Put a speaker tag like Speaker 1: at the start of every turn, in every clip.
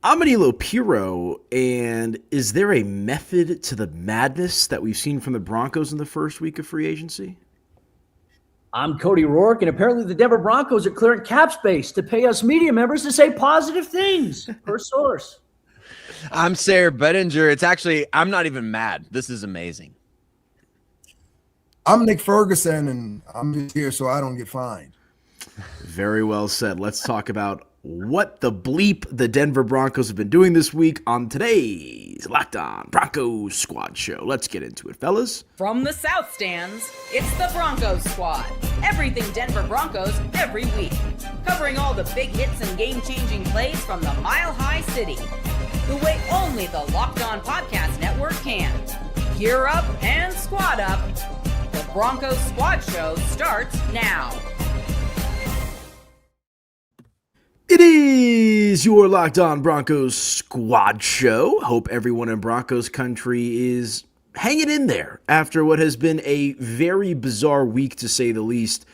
Speaker 1: I'm Aniello Piro, and is there a method to the madness that we've seen from the Broncos in the first week of free agency?
Speaker 2: I'm Cody Roark, and apparently the Denver Broncos are clearing cap space to pay us media members to say positive things, per source.
Speaker 3: I'm Sayre, Bedinger. I'm not even mad. This is amazing.
Speaker 4: I'm Nick Ferguson, and I'm just here so I don't get fined.
Speaker 1: Very well said. Let's talk about what the bleep the Denver Broncos have been doing this week on today's Locked On Broncos Squad Show. Let's get into it, fellas.
Speaker 5: From the South Stands, it's the Broncos Squad. Everything Denver Broncos every week. Covering all the big hits and game-changing plays from the Mile High City. The way only the Locked On Podcast Network can. Gear up and squad up. The Broncos Squad Show starts now.
Speaker 1: It is your Locked On Broncos Squad Show. Hope everyone in Broncos country is hanging in there after what has been a very bizarre week, to say the least,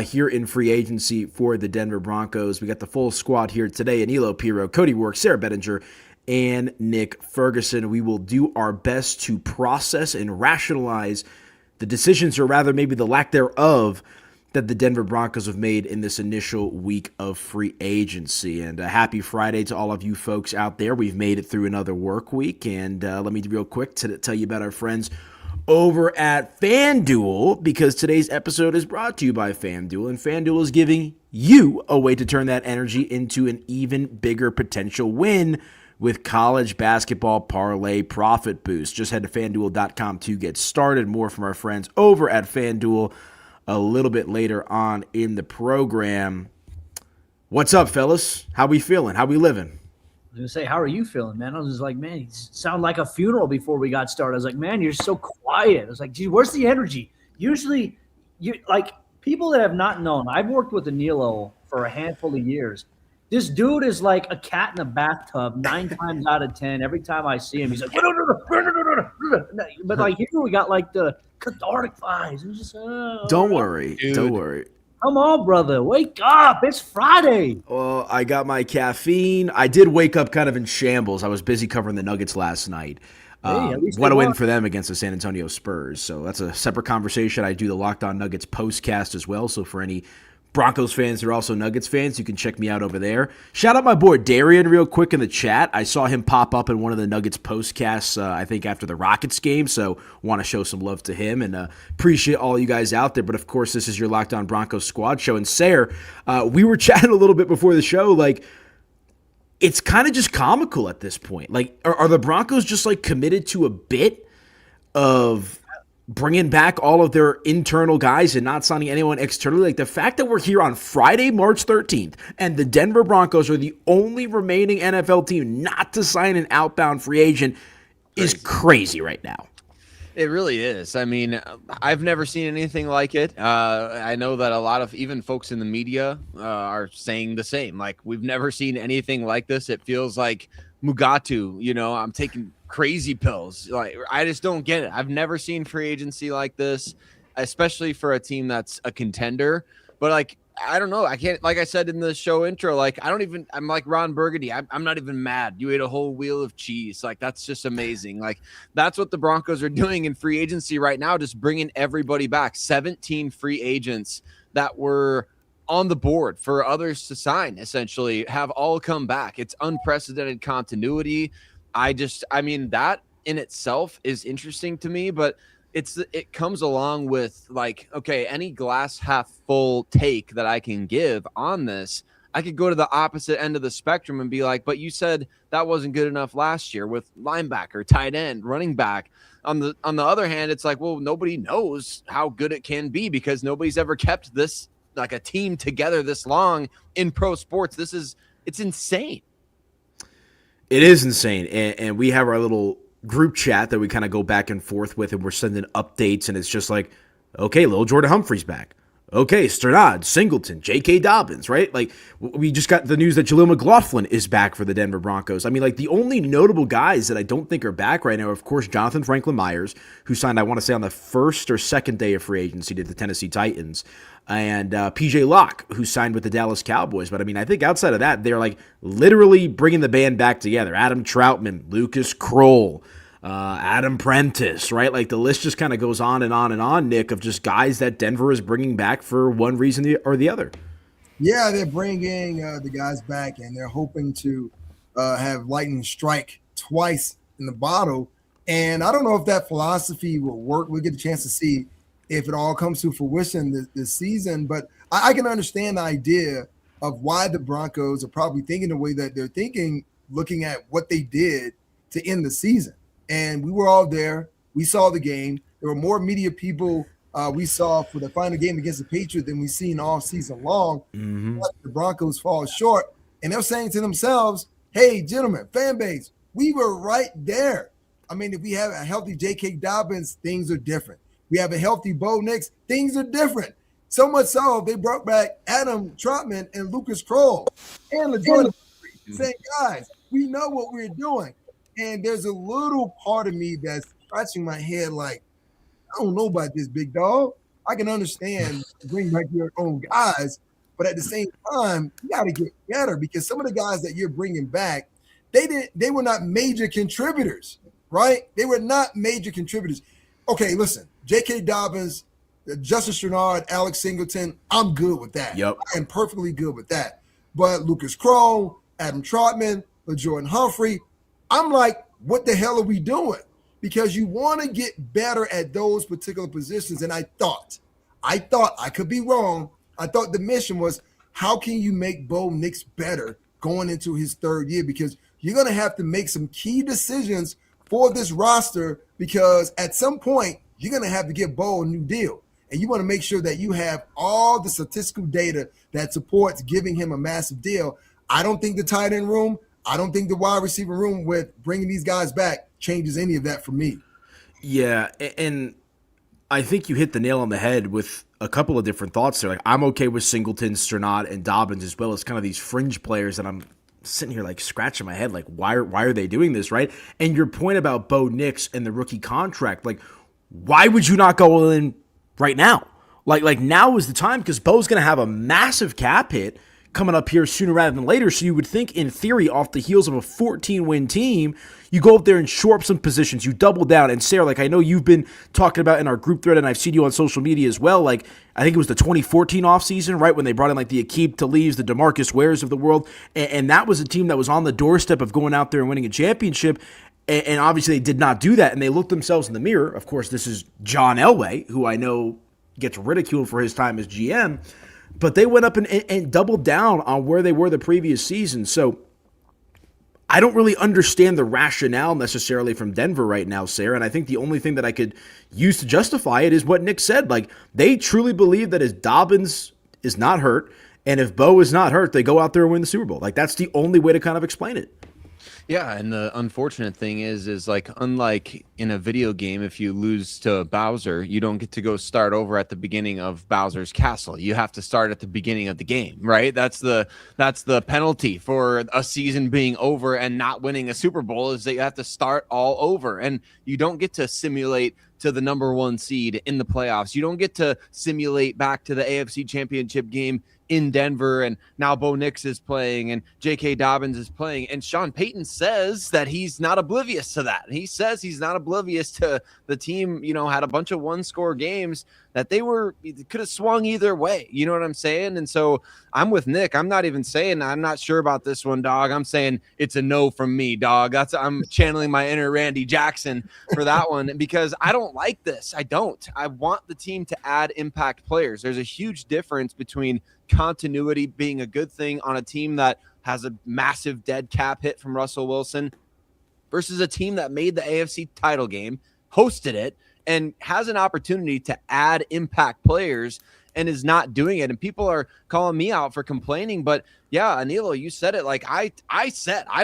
Speaker 1: here in free agency for the Denver Broncos. We got the full squad here today. Aniello Piro, Cody Roark, Sayre Bedinger, and Nick Ferguson. We will do our best to process and rationalize the decisions, or rather maybe the lack thereof, that the Denver Broncos have made in this initial week of free agency. And a happy Friday to all of you folks out there. We've made it through another work week. And let me real quick to tell you about our friends over at FanDuel, because today's episode is brought to you by FanDuel. And FanDuel is giving you a way to turn that energy into an even bigger potential win with college basketball parlay profit boost. Just head to FanDuel.com to get started. More from our friends over at FanDuel a little bit later on in the program. What's up, fellas? How we feeling? How we living?
Speaker 2: I was going to say, how are you feeling, man? I was just like, man, you sound like a funeral before we got started. I was like, man, you're so quiet. I was like, gee, where's the energy? Usually, like, people that have not known, I've worked with Aniello for a handful of years. This dude is like a cat in a bathtub 9 times out of 10. Every time I see him, he's like, but like here we got like the cathartic vibes. It's just,
Speaker 1: Don't worry.
Speaker 3: Dude.
Speaker 1: Don't worry.
Speaker 2: come on, brother. Wake up. It's Friday.
Speaker 1: Well, I got my caffeine. I did wake up kind of in shambles. I was busy covering the Nuggets last night.
Speaker 2: At least
Speaker 1: What
Speaker 2: they
Speaker 1: a win
Speaker 2: won.
Speaker 1: for them against the San Antonio Spurs. So that's a separate conversation. I do the Locked On Nuggets postcast as well. So for any Broncos fans who are also Nuggets fans, you can check me out over there. Shout out my boy Darian real quick in the chat. I saw him pop up in one of the Nuggets postcasts, I think after the Rockets game, so want to show some love to him and appreciate all you guys out there. But of course, this is your Locked On Broncos Squad Show. And Sayre, we were chatting a little bit before the show, like, it's kind of just comical at this point. Like, are the Broncos just like committed to a bit of bringing back all of their internal guys and not signing anyone externally? Like, the fact that we're here on Friday, March 13th, and the Denver Broncos are the only remaining NFL team not to sign an outbound free agent is crazy right now.
Speaker 3: It really is. I mean, I've never seen anything like it. I know that a lot of even folks in the media are saying the same. Like, we've never seen anything like this. It feels like Mugatu, I'm taking crazy pills. Like, I just don't get it. I've never seen free agency like this, especially for a team that's a contender. But like, I don't know. I can't, like I said in the show intro, like, I'm like Ron Burgundy. I'm not even mad. You ate a whole wheel of cheese. Like, that's just amazing. Like, that's what the Broncos are doing in free agency right now, just bringing everybody back. 17 free agents that were on the board for others to sign, essentially, have all come back. It's unprecedented continuity. I mean, that in itself is interesting to me, but it comes along with, like, okay, any glass half full take that I can give on this, I could go to the opposite end of the spectrum and be like, but you said that wasn't good enough last year with linebacker, tight end, running back. On the other hand, it's like, well, nobody knows how good it can be because nobody's ever kept this, like, a team together this long in pro sports. It's insane.
Speaker 1: It is insane. And we have our little group chat that we kind of go back and forth with, and we're sending updates, and it's just like, okay, Lil'Jordan Humphrey's back. Okay, Sternad, Singelton, J.K. Dobbins, right? Like, we just got the news that Jaleel McLaughlin is back for the Denver Broncos. I mean, like, the only notable guys that I don't think are back right now are, of course, Jonathan Franklin Myers, who signed, I want to say, on the first or second day of free agency to the Tennessee Titans, and P.J. Locke, who signed with the Dallas Cowboys. But, I mean, I think outside of that, they're, like, literally bringing the band back together. Adam Trautman, Lucas Kroll, Adam Prentice, right? Like the list just kind of goes on and on and on, Nick, of just guys that Denver is bringing back for one reason or the other.
Speaker 4: Yeah, they're bringing the guys back, and they're hoping to have lightning strike twice in the bottle. And I don't know if that philosophy will work. We'll get a chance to see if it all comes to fruition this season. But I can understand the idea of why the Broncos are probably thinking the way that they're thinking, looking at what they did to end the season. And we were all there. We saw the game. There were more media people we saw for the final game against the Patriots than we've seen all season long.
Speaker 1: Mm-hmm.
Speaker 4: The Broncos fall short. And they're saying to themselves, hey, gentlemen, fan base, we were right there. I mean, if we have a healthy J.K. Dobbins, things are different. We have a healthy Bo Nix, things are different. So much so, they brought back Adam Trautman and Lucas Kroll and Lil'Jordan Humphrey, saying, guys, we know what we're doing. And there's a little part of me that's scratching my head like, I don't know about this, big dog. I can understand bring back your own guys, but at the same time, you got to get better because some of the guys that you're bringing back, they were not major contributors, right? They were not major contributors. Okay, listen, J.K. Dobbins, Justin Sternard, Alex Singelton, I'm good with that.
Speaker 1: Yep.
Speaker 4: I am perfectly good with that. But Lucas Kroll, Adam Trautman, Lil'Jordan Humphrey, I'm like, what the hell are we doing? Because you want to get better at those particular positions. And I thought, I could be wrong. I thought the mission was, how can you make Bo Nix better going into his third year? Because you're going to have to make some key decisions for this roster because at some point, you're going to have to give Bo a new deal. And you want to make sure that you have all the statistical data that supports giving him a massive deal. I don't think the tight end room, I don't think the wide receiver room with bringing these guys back changes any of that for me.
Speaker 1: Yeah, and I think you hit the nail on the head with a couple of different thoughts there. Like, I'm okay with Singleton, Sternad, and Dobbins as well as kind of these fringe players that I'm sitting here like scratching my head like, why are they doing this, right? And your point about Bo Nix and the rookie contract, like, why would you not go in right now? Like now is the time because Bo's going to have a massive cap hit coming up here sooner rather than later. So you would think, in theory, off the heels of a 14-win team, you go up there and shore up some positions. You double down. And Sayre, like I know you've been talking about in our group thread, and I've seen you on social media as well. Like I think it was the 2014 offseason, right, when they brought in like the Aqib Talibs, the DeMarcus Wares of the world, and that was a team that was on the doorstep of going out there and winning a championship. And obviously they did not do that, and they looked themselves in the mirror. Of course, this is John Elway, who I know gets ridiculed for his time as GM. But they went up and doubled down on where they were the previous season. So I don't really understand the rationale necessarily from Denver right now, Sayre. And I think the only thing that I could use to justify it is what Nick said. Like, they truly believe that if Dobbins is not hurt and if Bo is not hurt, they go out there and win the Super Bowl. Like, that's the only way to kind of explain it.
Speaker 3: Yeah, and the unfortunate thing is like, unlike in a video game, if you lose to Bowser, you don't get to go start over at the beginning of Bowser's castle. You have to start at the beginning of the game, right? That's the penalty for a season being over and not winning a Super Bowl, is that you have to start all over, and you don't get to simulate to the number one seed in the playoffs. You don't get to simulate back to the AFC Championship game in Denver, and now Bo Nix is playing and J.K. Dobbins is playing, and Sean Payton says that he's not oblivious to that. He says he's not oblivious to the team, had a bunch of one-score games that could have swung either way. You know what I'm saying? And so I'm with Nick. I'm not even saying I'm not sure about this one, dog. I'm saying it's a no from me, dog. I'm channeling my inner Randy Jackson for that one because I don't like this. I don't. I want the team to add impact players. There's a huge difference between continuity being a good thing on a team that has a massive dead cap hit from Russell Wilson versus a team that made the AFC title game, hosted it, and has an opportunity to add impact players and is not doing it. And people are calling me out for complaining, but yeah, Aniello, you said it. Like I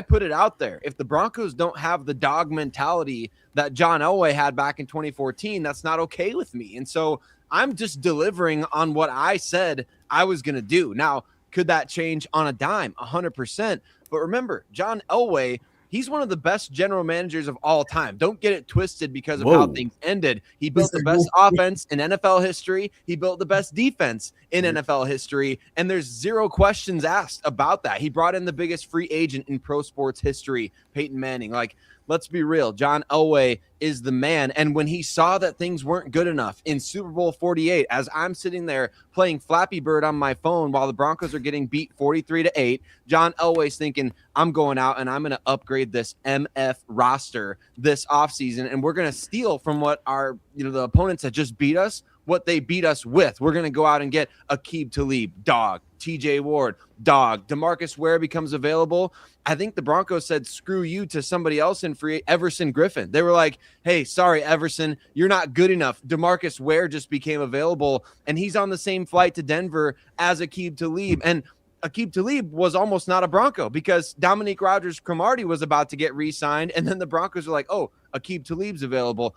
Speaker 3: put it out there. If the Broncos don't have the dog mentality that John Elway had back in 2014, that's not okay with me. And so I'm just delivering on what I said I was going to do. Now, could that change on a dime? 100%. But remember, John Elway, he's one of the best general managers of all time. Don't get it twisted because of how things ended. He built the best offense in NFL history. He built the best defense in NFL history. And there's zero questions asked about that. He brought in the biggest free agent in pro sports history, Peyton Manning. Like, let's be real. John Elway is the man. And when he saw that things weren't good enough in Super Bowl 48, as I'm sitting there playing Flappy Bird on my phone while the Broncos are getting beat 43-8, John Elway's thinking, I'm going out and I'm going to upgrade this MF roster this offseason. And we're going to steal from what our, the opponents that just beat us, what they beat us with. We're going to go out and get Aqib Talib, dog. TJ Ward, dog. DeMarcus Ware becomes available. I think the Broncos said, screw you to somebody else in free, Everson Griffin. They were like, hey, sorry, Everson, you're not good enough. DeMarcus Ware just became available, and he's on the same flight to Denver as Aqib Talib. And Aqib Talib was almost not a Bronco because Dominique Rodgers-Cromartie was about to get re-signed, and then the Broncos were like, oh, Aqib Talib's available.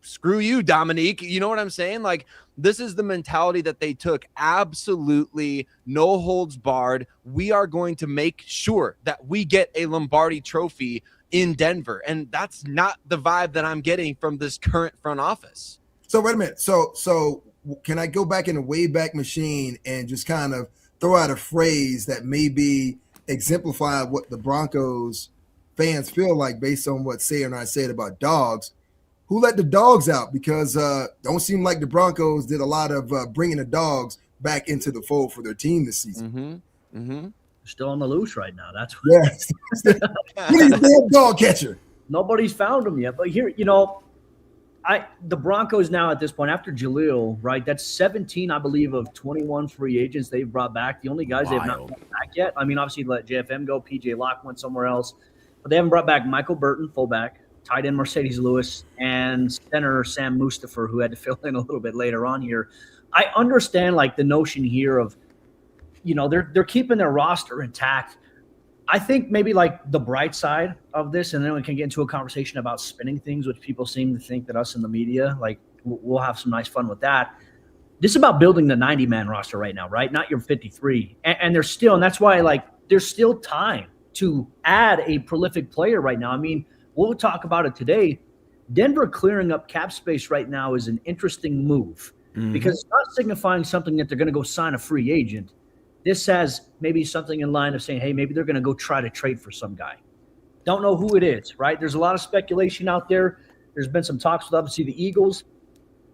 Speaker 3: Screw you, Dominique. You know what I'm saying? Like, this is the mentality that they took. Absolutely no holds barred. We are going to make sure that we get a Lombardi trophy in Denver. And that's not the vibe that I'm getting from this current front office.
Speaker 4: So wait a minute. So can I go back in the Wayback Machine and just kind of throw out a phrase that maybe exemplify what the Broncos fans feel like based on what Sayre and I said about dogs? Who let the dogs out? Because don't seem like the Broncos did a lot of bringing the dogs back into the fold for their team this season.
Speaker 2: Still on the loose right now. That's what.
Speaker 4: Yes. We need a damn dog catcher.
Speaker 2: Nobody's found him yet. But here, the Broncos now at this point, after Jaleel, right, that's 17, I believe, of 21 free agents they've brought back. The only guys they've not brought back yet, I mean, obviously let JFM go, PJ Locke went somewhere else, but they haven't brought back Michael Burton, fullback, tight end Mercedes Lewis, and center Sam Mustipher, who had to fill in a little bit later on here. I understand like the notion here of, they're keeping their roster intact. I think maybe like the bright side of this, and then we can get into a conversation about spinning things, which people seem to think that us in the media, like we'll have some nice fun with that. This is about building the 90-man roster right now, right? Not your 53. And there's still, and that's why like there's still time to add a prolific player right now. I mean, we'll talk about it today. Denver clearing up cap space right now is an interesting move because it's not signifying something that they're going to go sign a free agent. This has maybe something in line of saying, hey, maybe they're going to go try to trade for some guy. Don't know who it is, right? There's a lot of speculation out there. There's been some talks with obviously the Eagles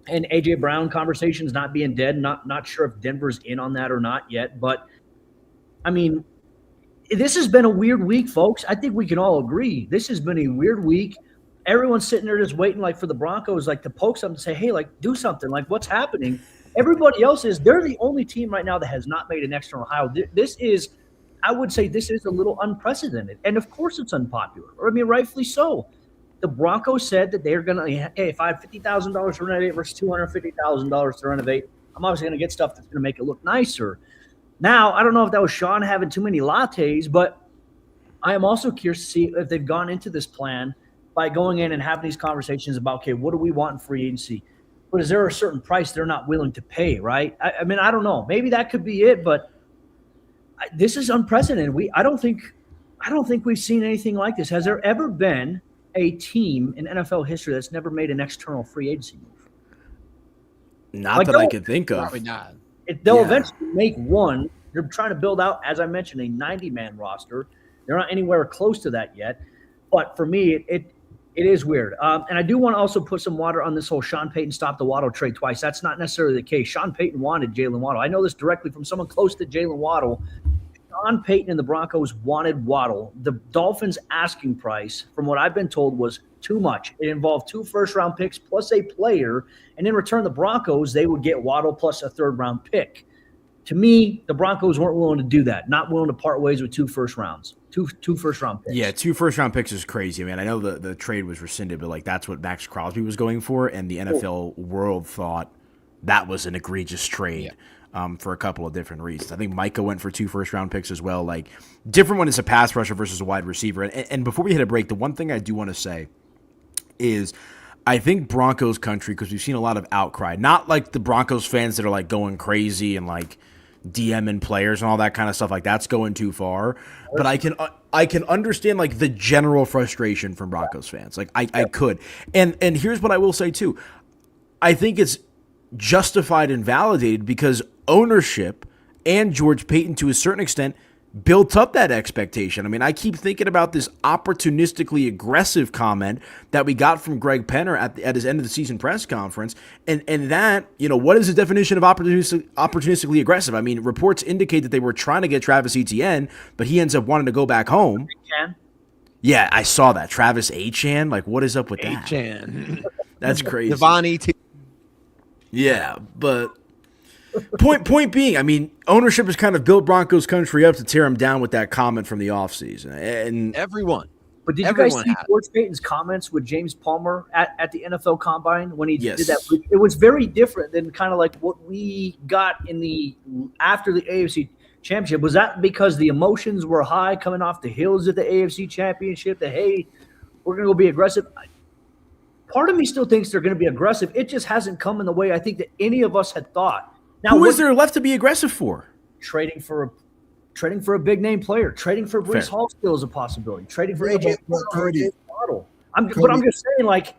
Speaker 2: and A.J. Brown conversations not being dead. Not sure if Denver's in on that or not yet. But, I mean, this has been a weird week, folks. I think we can all agree. This has been a weird week. Everyone's sitting there just waiting like for the Broncos like to poke something and say, hey, like do something. Like what's happening? Everybody else they're the only team right now that has not made an external hire. This is, I would say this is a little unprecedented. And of course it's unpopular. I mean, rightfully so. The Broncos said that they're going to, hey, if I have $50,000 to renovate versus $250,000 to renovate, I'm obviously going to get stuff that's going to make it look nicer. Now, I don't know if that was Sean having too many lattes, but I am also curious to see if they've gone into this plan by going in and having these conversations about, okay, what do we want in free agency? But is there a certain price they're not willing to pay, right? I mean, I don't know. Maybe that could be it, but this is unprecedented. I don't think we've seen anything like this. Has there ever been a team in NFL history that's never made an external free agency move?
Speaker 1: Not like that I can think of.
Speaker 3: Probably not.
Speaker 2: They'll eventually make one. They're trying to build out, as I mentioned, a 90-man roster. They're not anywhere close to that yet. But for me, it is weird. And I do want to also put some water on this whole Sean Payton stop the Waddle trade twice. That's not necessarily the case. Sean Payton wanted Jalen Waddle. I know this directly from someone close to Jalen Waddle. Sean Payton and the Broncos wanted Waddle. The Dolphins' asking price, from what I've been told, was too much. It involved 2 first-round picks plus a player, and in return, the Broncos, they would get Waddle plus a third-round pick. To me, the Broncos weren't willing to do that, not willing to part ways with 2 first-round picks.
Speaker 1: Yeah, 2 first-round picks is crazy. I mean, I know the trade was rescinded, but like that's what Max Crosby was going for, and the NFL world thought that was an egregious trade. For a couple of different reasons. I think Micah went for 2 first-round picks as well. Like, different when it's a pass rusher versus a wide receiver. And before we hit a break, the one thing I do want to say is I think Broncos country, because we've seen a lot of outcry, not like the Broncos fans that are like going crazy and like DMing players and all that kind of stuff. Like that's going too far. But I can understand like the general frustration from Broncos fans. Like I could. And here's what I will say too. I think it's justified and validated because ownership and George Payton to a certain extent built up that expectation. I mean, I keep thinking about this opportunistically aggressive comment that we got from Greg Penner at his end of the season press conference. And that, what is the definition of opportunistically aggressive? I mean, reports indicate that they were trying to get Travis Etienne, but he ends up wanting to go back home. Yeah, I saw that. Travis Etienne, like what is up with that?
Speaker 3: Etienne.
Speaker 1: That's crazy.
Speaker 3: Devon Etienne.
Speaker 1: Yeah, but point being, I mean, ownership has kind of built Broncos country up to tear him down with that comment from the offseason. And
Speaker 3: everyone.
Speaker 2: But did you guys see George Payton's comments with James Palmer at the NFL Combine when he did that? It was very different than kind of like what we got after the AFC Championship. Was that because the emotions were high coming off the heels of the AFC Championship that, hey, we're going to go be aggressive? Part of me still thinks they're going to be aggressive. It just hasn't come in the way I think that any of us had thought. Now,
Speaker 1: who is there left to be aggressive for?
Speaker 2: Trading for a big name player, trading for Breece Hall still is a possibility. Trading for AJ Waddle. But I'm just saying, like,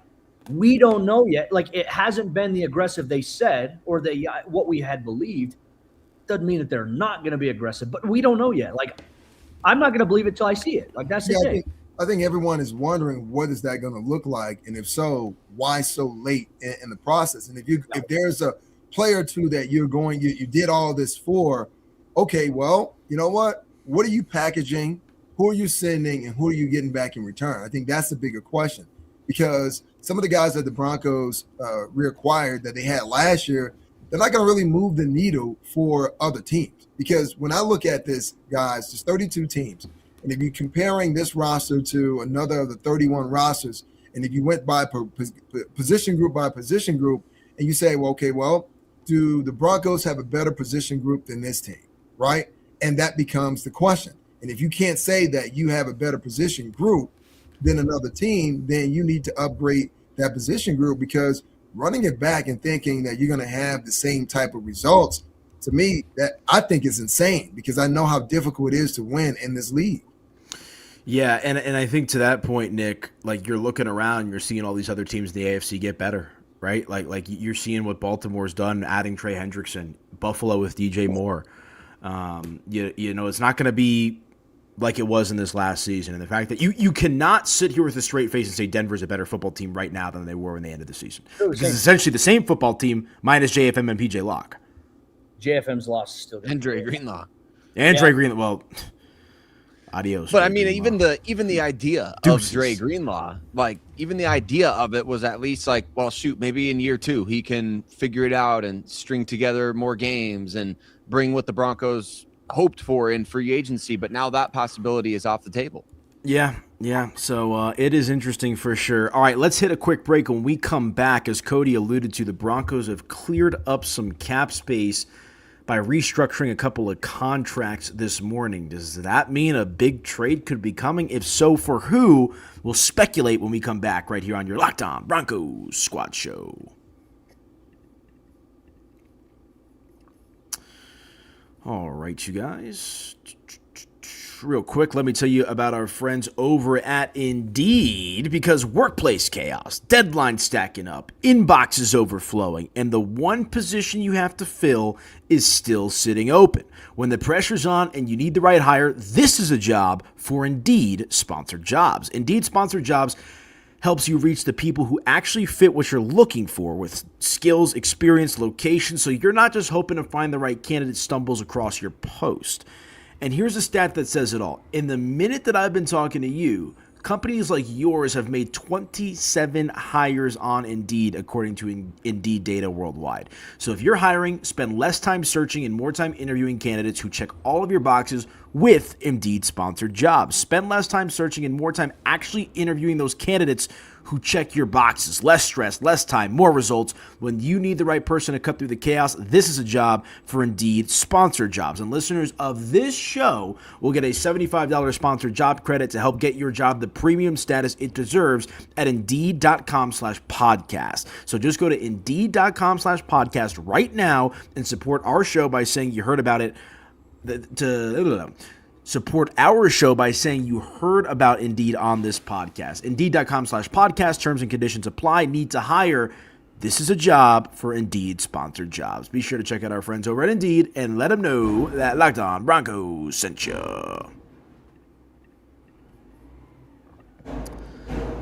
Speaker 2: we don't know yet. Like, it hasn't been the aggressive they said or what we had believed. Doesn't mean that they're not going to be aggressive, but we don't know yet. Like, I'm not going to believe it till I see it. Like, that's the thing.
Speaker 4: I think everyone is wondering what is that going to look like, and if so, why so late in the process? And if there's a player or two that you did all this for, okay, well, you know what? What are you packaging? Who are you sending, and who are you getting back in return? I think that's the bigger question, because some of the guys that the Broncos reacquired that they had last year, they're not going to really move the needle for other teams. Because when I look at this, guys, there's 32 teams. And if you're comparing this roster to another of the 31 rosters, and if you went by position group by position group, and you say, well, okay, well, do the Broncos have a better position group than this team, right? And that becomes the question. And if you can't say that you have a better position group than another team, then you need to upgrade that position group, because running it back and thinking that you're going to have the same type of results, to me, that I think is insane, because I know how difficult it is to win in this league.
Speaker 1: Yeah, and I think to that point, Nick, like you're looking around, you're seeing all these other teams in the AFC get better, right? Like you're seeing what Baltimore's done, adding Trey Hendrickson, Buffalo with DJ Moore. It's not going to be like it was in this last season. And the fact that you cannot sit here with a straight face and say Denver's a better football team right now than they were when they ended the season. Because it's essentially the same football team minus JFM and PJ Locke.
Speaker 2: JFM's loss is still good.
Speaker 3: And Dre Greenlaw.
Speaker 1: Dre Greenlaw. Well, adios.
Speaker 3: But I mean, even the idea of Dre Greenlaw, like even the idea of it was at least like, well, shoot, maybe in year 2 he can figure it out and string together more games and bring what the Broncos hoped for in free agency. But now that possibility is off the table.
Speaker 1: Yeah. So it is interesting for sure. All right, let's hit a quick break. When we come back, as Cody alluded to, the Broncos have cleared up some cap space by restructuring a couple of contracts this morning. Does that mean a big trade could be coming? If so, for who? We'll speculate when we come back right here on your Locked On Broncos Squad Show. All right, you guys. Real quick, let me tell you about our friends over at Indeed, because workplace chaos, deadlines stacking up, inboxes overflowing, and the one position you have to fill is still sitting open. When the pressure's on and you need the right hire, this is a job for Indeed Sponsored Jobs. Indeed Sponsored Jobs helps you reach the people who actually fit what you're looking for with skills, experience, location, so you're not just hoping to find the right candidate stumbles across your post. And here's a stat that says it all. In the minute that I've been talking to you, companies like yours have made 27 hires on Indeed, according to Indeed data worldwide. So if you're hiring, spend less time searching and more time interviewing candidates who check all of your boxes with Indeed Sponsored Jobs. Spend less time searching and more time actually interviewing those candidates who check your boxes. Less stress, less time, more results. When you need the right person to cut through the chaos, this is a job for Indeed sponsored jobs. And listeners of this show will get a $75 sponsored job credit to help get your job the premium status it deserves at Indeed.com/podcast. So just go to Indeed.com/podcast right now and support our show by saying you heard about it. Support our show by saying you heard about Indeed on this podcast. Indeed.com/podcast. Terms and conditions apply. Need to hire. This is a job for Indeed sponsored jobs. Be sure to check out our friends over at Indeed and let them know that Locked On Broncos sent you.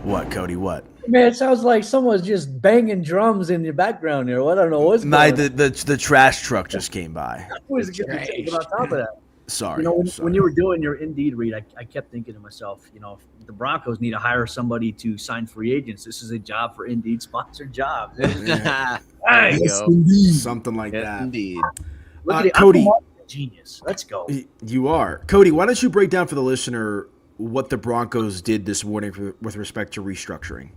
Speaker 1: What, Cody? What?
Speaker 2: Man, it sounds like someone's just banging drums in the background here. I don't know what's going on.
Speaker 1: The trash truck just came by.
Speaker 2: I was getting on top of that.
Speaker 1: Sorry.
Speaker 2: When you were doing your Indeed read, I kept thinking to myself, if the Broncos need to hire somebody to sign free agents, this is a job for Indeed sponsored jobs.
Speaker 3: There you
Speaker 4: Yes,
Speaker 3: go.
Speaker 4: indeed.
Speaker 1: Something like that.
Speaker 3: Indeed.
Speaker 2: Look at it.
Speaker 1: Cody,
Speaker 2: I'm a genius. Let's go.
Speaker 1: you are. Cody, why don't you break down for the listener what the Broncos did this morning with respect to restructuring?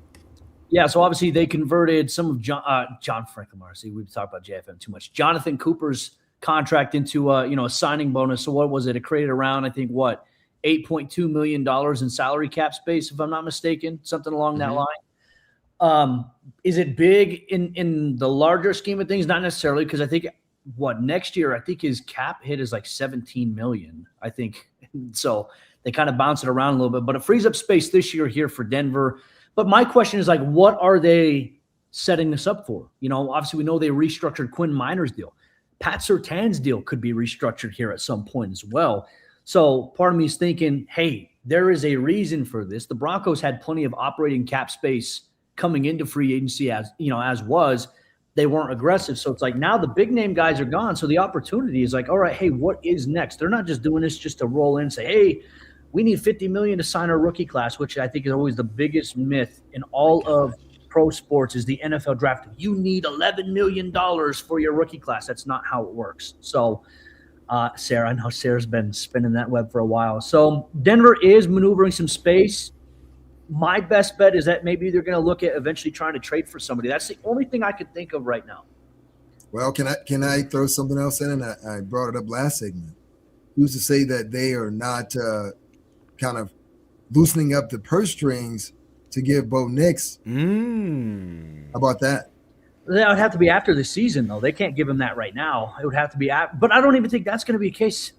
Speaker 2: Yeah, so obviously they converted some of John Franklinmar. See, we've talked about JFM too much. Jonathan Cooper's contract into a signing bonus. So what was it? It created around, I think, $8.2 million in salary cap space, if I'm not mistaken, something along that line. Is it big in the larger scheme of things? Not necessarily, because I think next year, I think his cap hit is like $17 million, I think. So they kind of bounce it around a little bit, but it frees up space this year here for Denver. But my question is, what are they setting this up for? Obviously we know they restructured Quinn Minor's deal. Pat Surtain's deal could be restructured here at some point as well. So part of me is thinking, hey, there is a reason for this. The Broncos had plenty of operating cap space coming into free agency as was. They weren't aggressive. So it's like now the big name guys are gone. So the opportunity is like, all right, hey, what is next? They're not just doing this just to roll in and say, hey, we need $50 million to sign our rookie class, which I think is always the biggest myth in all of pro sports is the NFL draft. You need $11 million for your rookie class. That's not how it works. So, Sayre, I know Sayre's been spinning that web for a while. So Denver is maneuvering some space. My best bet is that maybe they're going to look at eventually trying to trade for somebody. That's the only thing I could think of right now.
Speaker 4: Well, can I throw something else in? And I brought it up last segment. Who's to say that they are not kind of loosening up the purse strings to give Bo Nix? How about that?
Speaker 2: That would have to be after the season, though. They can't give him that right now. It would have to be but I don't even think that's going to be a case.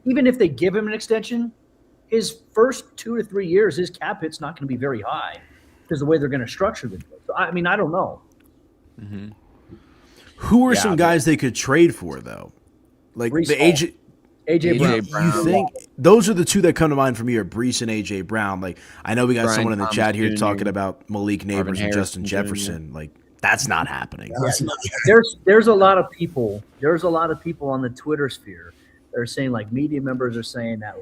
Speaker 2: Even if they give him an extension, his first 2 to 3 years, his cap hit's not going to be very high because the way they're going to structure the deal. So, I don't know.
Speaker 3: Mm-hmm.
Speaker 1: Who are some guys they could trade for, though? Like
Speaker 2: Breece
Speaker 1: the
Speaker 2: Hall. AJ Brown.
Speaker 1: You think those are the two that come to mind for me are Breece and AJ Brown? Like I know we got
Speaker 3: Brian
Speaker 1: someone in the
Speaker 3: Thomas
Speaker 1: chat here
Speaker 3: Jr.,
Speaker 1: talking about Malik Neighbors and Justin
Speaker 3: Harrison
Speaker 1: Jefferson. Like that's not happening.
Speaker 2: There's a lot of people. There's a lot of people on the Twitter sphere that are saying media members are saying that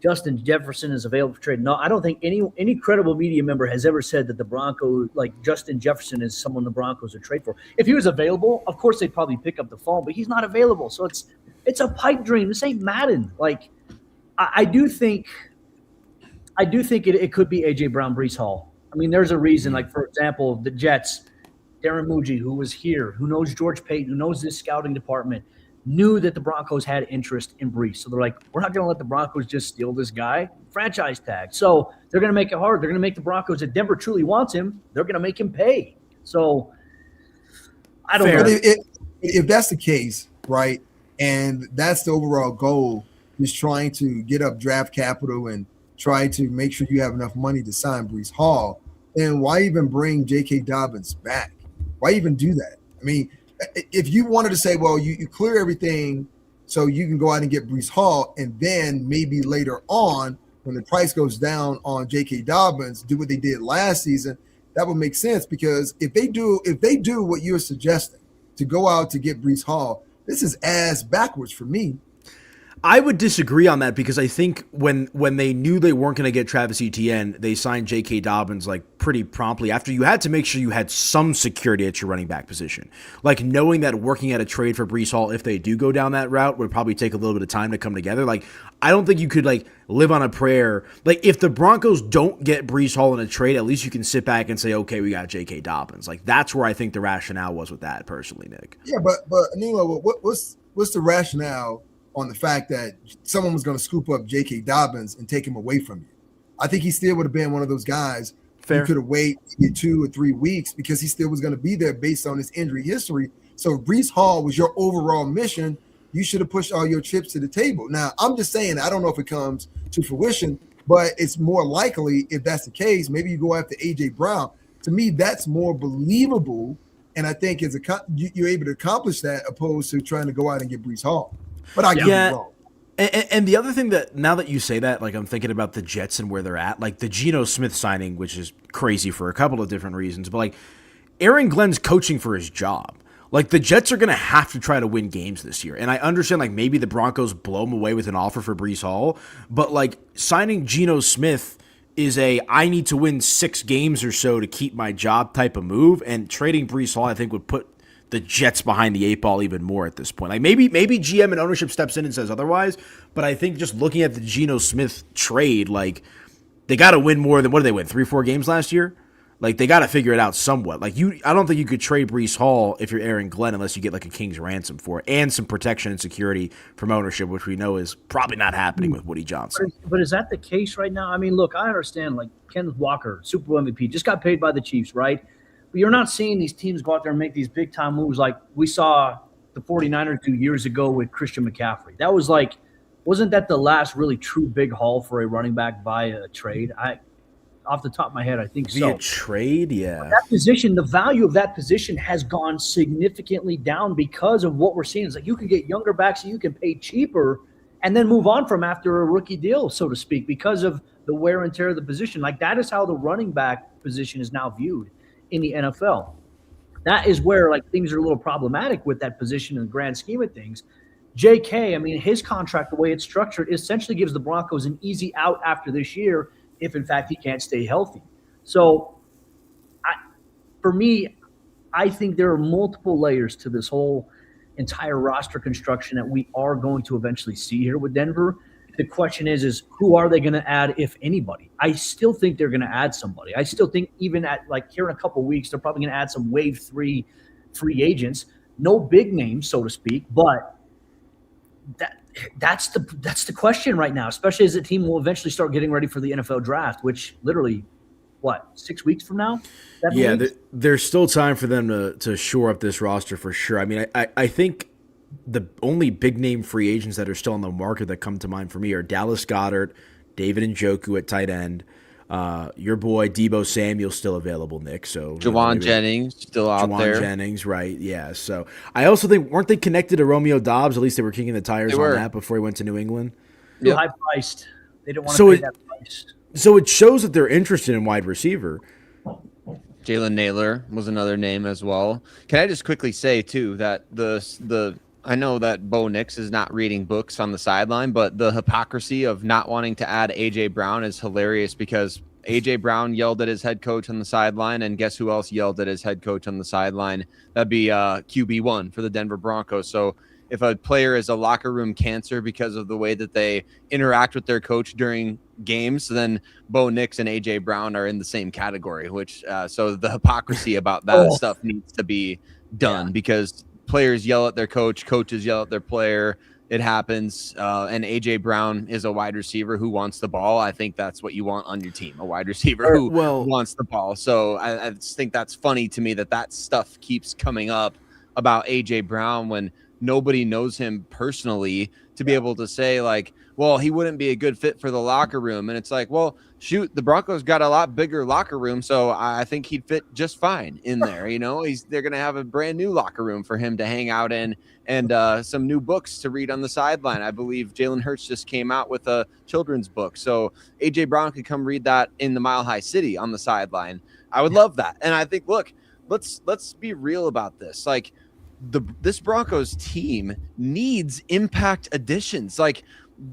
Speaker 2: Justin Jefferson is available for trade. No, I don't think any credible media member has ever said that the Broncos, Justin Jefferson, is someone the Broncos would trade for. If he was available, of course they'd probably pick up the phone, but he's not available. So it's a pipe dream. This ain't Madden. I do think it could be AJ Brown, Breece Hall. There's a reason. For example, the Jets, Darren Muji, who was here, who knows George Payton, who knows this scouting department, knew that the Broncos had interest in Breece. So they're like, we're not going to let the Broncos just steal this guy. Franchise tag. So they're going to make it hard. They're going to make the Broncos, if Denver truly wants him, they're going to make him pay. So I don't know.
Speaker 4: If that's the case, right, and that's the overall goal, is trying to get up draft capital and try to make sure you have enough money to sign Breece Hall, then why even bring J.K. Dobbins back? Why even do that? If you wanted to say, well, you clear everything so you can go out and get Breece Hall, and then maybe later on when the price goes down on J.K. Dobbins, do what they did last season, that would make sense. Because if they do what you're suggesting to go out to get Breece Hall, this is ass backwards for me.
Speaker 1: I would disagree on that because I think when they knew they weren't going to get Travis Etienne, they signed J.K. Dobbins like pretty promptly after you had to make sure you had some security at your running back position. Like knowing that working at a trade for Breece Hall, if they do go down that route, would probably take a little bit of time to come together. Like I don't think you could like live on a prayer. Like if the Broncos don't get Breece Hall in a trade, at least you can sit back and say, okay, we got J.K. Dobbins. Like that's where I think the rationale was with that personally, Nick.
Speaker 4: Yeah, but Aniello, what's the rationale on the fact that someone was going to scoop up J.K. Dobbins and take him away from you? I think he still would have been one of those guys who could have waited 2 or 3 weeks because he still was going to be there based on his injury history. So if Breece Hall was your overall mission, you should have pushed all your chips to the table. Now, I'm just saying, I don't know if it comes to fruition, but it's more likely if that's the case, maybe you go after A.J. Brown. To me, that's more believable, and I think you're able to accomplish that opposed to trying to go out and get Breece Hall. But I get it wrong.
Speaker 1: And the other thing that now that you say that, like I'm thinking about the Jets and where they're at, like the Geno Smith signing, which is crazy for a couple of different reasons, but like Aaron Glenn's coaching for his job. Like the Jets are going to have to try to win games this year. And I understand like maybe the Broncos blow them away with an offer for Breece Hall, but like signing Geno Smith is I need to win 6 games or so to keep my job type of move, and trading Breece Hall I think would put the Jets behind the 8 ball even more at this point. Like maybe GM and ownership steps in and says otherwise, but I think just looking at the Geno Smith trade, like they got to win more than, what did they win, 3-4 games last year? Like they got to figure it out somewhat. Like I don't think you could trade Breece Hall if you're Aaron Glenn unless you get like a king's ransom for it and some protection and security from ownership, which we know is probably not happening with Woody Johnson.
Speaker 2: But is that the case right now? I mean, look, I understand like Kenneth Walker, Super Bowl MVP, just got paid by the Chiefs, right? But you're not seeing these teams go out there and make these big-time moves like we saw the 49ers 2 years ago with Christian McCaffrey. That was like – wasn't that the last really true big haul for a running back via a trade? Off the top of my head, I think so.
Speaker 1: Via trade, yeah.
Speaker 2: But that position, the value of that position has gone significantly down because of what we're seeing. It's like you can get younger backs and you can pay cheaper and then move on from after a rookie deal, so to speak, because of the wear and tear of the position. Like that is how the running back position is now viewed in the NFL. That is where like things are a little problematic with that position in the grand scheme of things. JK, I mean, his contract, the way it's structured, essentially gives the Broncos an easy out after this year if, in fact, he can't stay healthy. So, for me, I think there are multiple layers to this whole entire roster construction that we are going to eventually see here with Denver. The question is who are they going to add, if anybody? I still think they're going to add somebody. I still think even at like here in a couple of weeks, they're probably going to add some wave 3 free agents. No big names, so to speak, but that's the question right now, especially as the team will eventually start getting ready for the NFL draft, which literally, 6 weeks from now?
Speaker 1: Yeah, there's still time for them to shore up this roster for sure. I mean, I think the only big name free agents that are still on the market that come to mind for me are Dallas Goedert, David Njoku at tight end, your boy Deebo Samuel still available, Nick. So
Speaker 3: Jawan Jennings still out there.
Speaker 1: Jawan Jennings, right? Yeah. So I also think weren't they connected to Romeo Doubs? At least they were kicking the tires on that before he went to New England.
Speaker 2: Too high priced. They don't want to pay that price.
Speaker 1: So it shows that they're interested in wide receiver.
Speaker 3: Jalen Naylor was another name as well. Can I just quickly say too that I know that Bo Nix is not reading books on the sideline, but the hypocrisy of not wanting to add A.J. Brown is hilarious because A.J. Brown yelled at his head coach on the sideline, and guess who else yelled at his head coach on the sideline? That'd be QB1 for the Denver Broncos. So if a player is a locker room cancer because of the way that they interact with their coach during games, then Bo Nix and A.J. Brown are in the same category, which so the hypocrisy about that stuff needs to be done because players yell at their coach, coaches yell at their player. It happens. And A.J. Brown is a wide receiver who wants the ball. I think that's what you want on your team, a wide receiver who wants the ball. So I just think that's funny to me that stuff keeps coming up about A.J. Brown when nobody knows him personally to be able to say like, well, he wouldn't be a good fit for the locker room. And it's like, well, shoot, the Broncos got a lot bigger locker room, so I think he'd fit just fine in there. You know, they're going to have a brand new locker room for him to hang out in and some new books to read on the sideline. I believe Jalen Hurts just came out with a children's book. So A.J. Brown could come read that in the Mile High City on the sideline. I would love that. And I think, look, let's be real about this. Like, this Broncos team needs impact additions. Like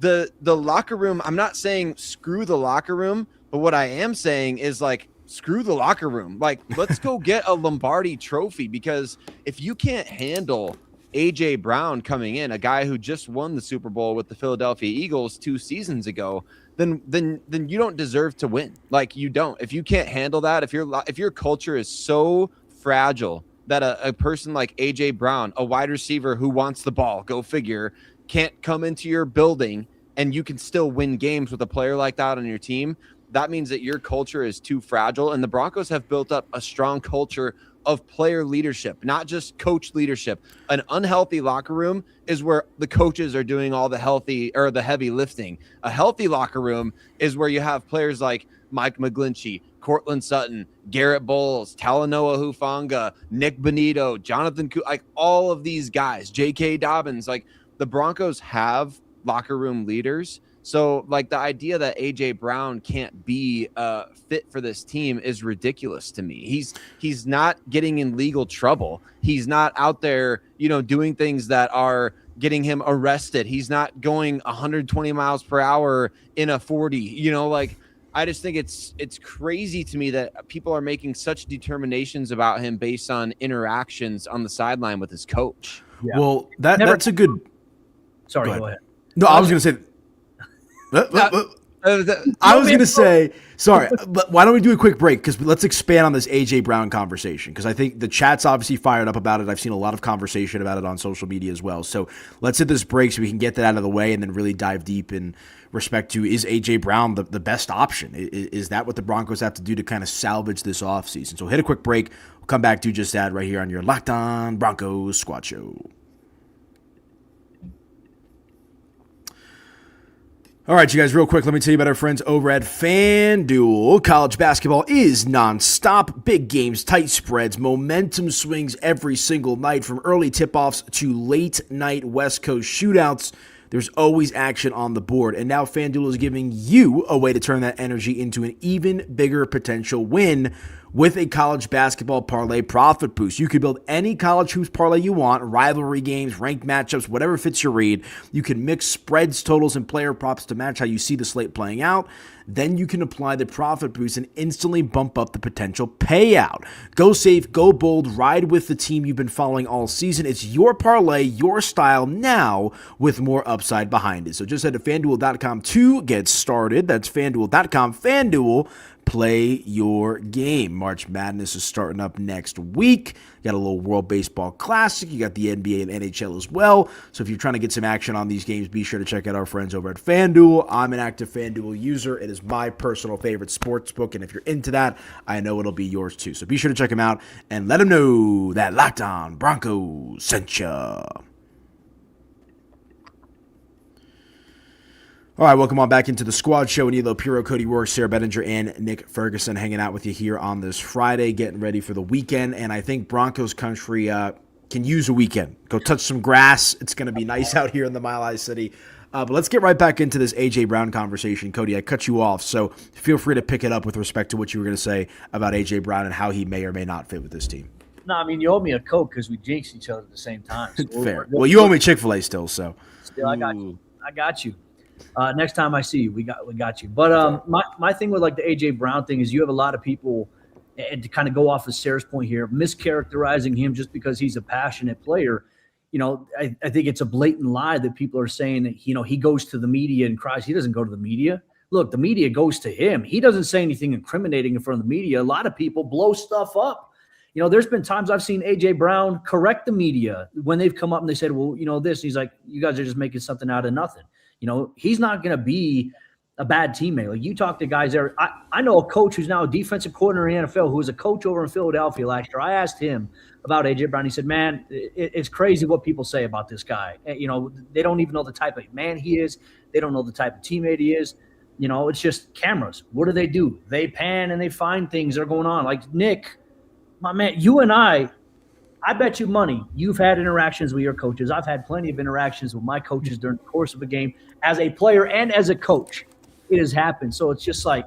Speaker 3: the locker room, I'm not saying screw the locker room, but what I am saying is like screw the locker room. Like, let's go get a Lombardi trophy, because if you can't handle AJ Brown coming in, a guy who just won the Super Bowl with the Philadelphia Eagles 2 seasons ago, then you don't deserve to win. Like, you don't. If you can't handle that, if your culture is so fragile that a person like AJ Brown, a wide receiver who wants the ball, go figure, can't come into your building and you can still win games with a player like that on your team, that means that your culture is too fragile. And the Broncos have built up a strong culture of player leadership, not just coach leadership. An unhealthy locker room is where the coaches are doing all the heavy lifting. A healthy locker room is where you have players like Mike McGlinchey, Cortland Sutton, Garrett Bowles, Talanoa Hufanga, Nick Bonito, Jonathan, like all of these guys, J.K. Dobbins. Like, the Broncos have locker room leaders. So, like, the idea that AJ Brown can't be fit for this team is ridiculous to me. He's not getting in legal trouble. He's not out there, doing things that are getting him arrested. He's not going 120 miles per hour in a 40. I just think it's crazy to me that people are making such determinations about him based on interactions on the sideline with his coach.
Speaker 1: Yeah. Well, that's a good.
Speaker 2: Sorry, go ahead.
Speaker 1: No, I was going to say. I was going to say, sorry, but why don't we do a quick break? Because let's expand on this A.J. Brown conversation, because I think the chat's obviously fired up about it. I've seen a lot of conversation about it on social media as well. So let's hit this break so we can get that out of the way and then really dive deep in respect to, is A.J. Brown the best option? Is that what the Broncos have to do to kind of salvage this offseason? So hit a quick break. We'll come back to just that right here on your Locked On Broncos Squad Show. All right, you guys, real quick, let me tell you about our friends over at FanDuel. College basketball is nonstop. Big games, tight spreads, momentum swings every single night, from early tip-offs to late-night West Coast shootouts. There's always action on the board, and now FanDuel is giving you a way to turn that energy into an even bigger potential win with a college basketball parlay profit boost. You can build any college hoops parlay you want, rivalry games, ranked matchups, whatever fits your read. You can mix spreads, totals, and player props to match how you see the slate playing out. Then you can apply the profit boost and instantly bump up the potential payout. Go safe, go bold, ride with the team you've been following all season. It's your parlay, your style, now with more upside behind it. So just head to FanDuel.com to get started. That's FanDuel.com. FanDuel, play your game. March Madness is starting up next week. You got a little World Baseball Classic. You got the NBA and NHL as well. So if you're trying to get some action on these games, be sure to check out our friends over at FanDuel. I'm an active FanDuel user. It is my personal favorite sports book, and if you're into that, I know it'll be yours too. So be sure to check them out and let them know that Locked On Broncos sent ya. All right, welcome on back into the Squad Show. Aniello Piro, Cody Roark, Sayre, Bedinger, and Nick Ferguson hanging out with you here on this Friday, getting ready for the weekend. And I think Broncos country can use a weekend. Go touch some grass. It's going to be nice out here in the Mile High City. But let's get right back into this A.J. Brown conversation. Cody, I cut you off, so feel free to pick it up with respect to what you were going to say about A.J. Brown and how he may or may not fit with this team.
Speaker 2: No, I mean, you owe me a Coke because we jinxed each other at the same time. So
Speaker 1: Fair. Well, you owe me Chick-fil-A still, so.
Speaker 2: Still, I got you. Next time I see you, we got you. But my thing with like the A.J. Brown thing is you have a lot of people, and to kind of go off of Sayre's point here, mischaracterizing him just because he's a passionate player. I think it's a blatant lie that people are saying that, he goes to the media and cries. He doesn't go to the media. Look, the media goes to him. He doesn't say anything incriminating in front of the media. A lot of people blow stuff up. There's been times I've seen A.J. Brown correct the media when they've come up and they said, well, this. And he's like, you guys are just making something out of nothing. He's not going to be a bad teammate. Like, you talk to guys there. I know a coach who's now a defensive coordinator in the NFL who was a coach over in Philadelphia last year. I asked him about A.J. Brown. He said, man, it's crazy what people say about this guy. They don't even know the type of man he is. They don't know the type of teammate he is. It's just cameras. What do? They pan and they find things that are going on. Like, Nick, my man, you and I bet you money you've had interactions with your coaches. I've had plenty of interactions with my coaches during the course of a game as a player and as a coach. It has happened. So it's just like,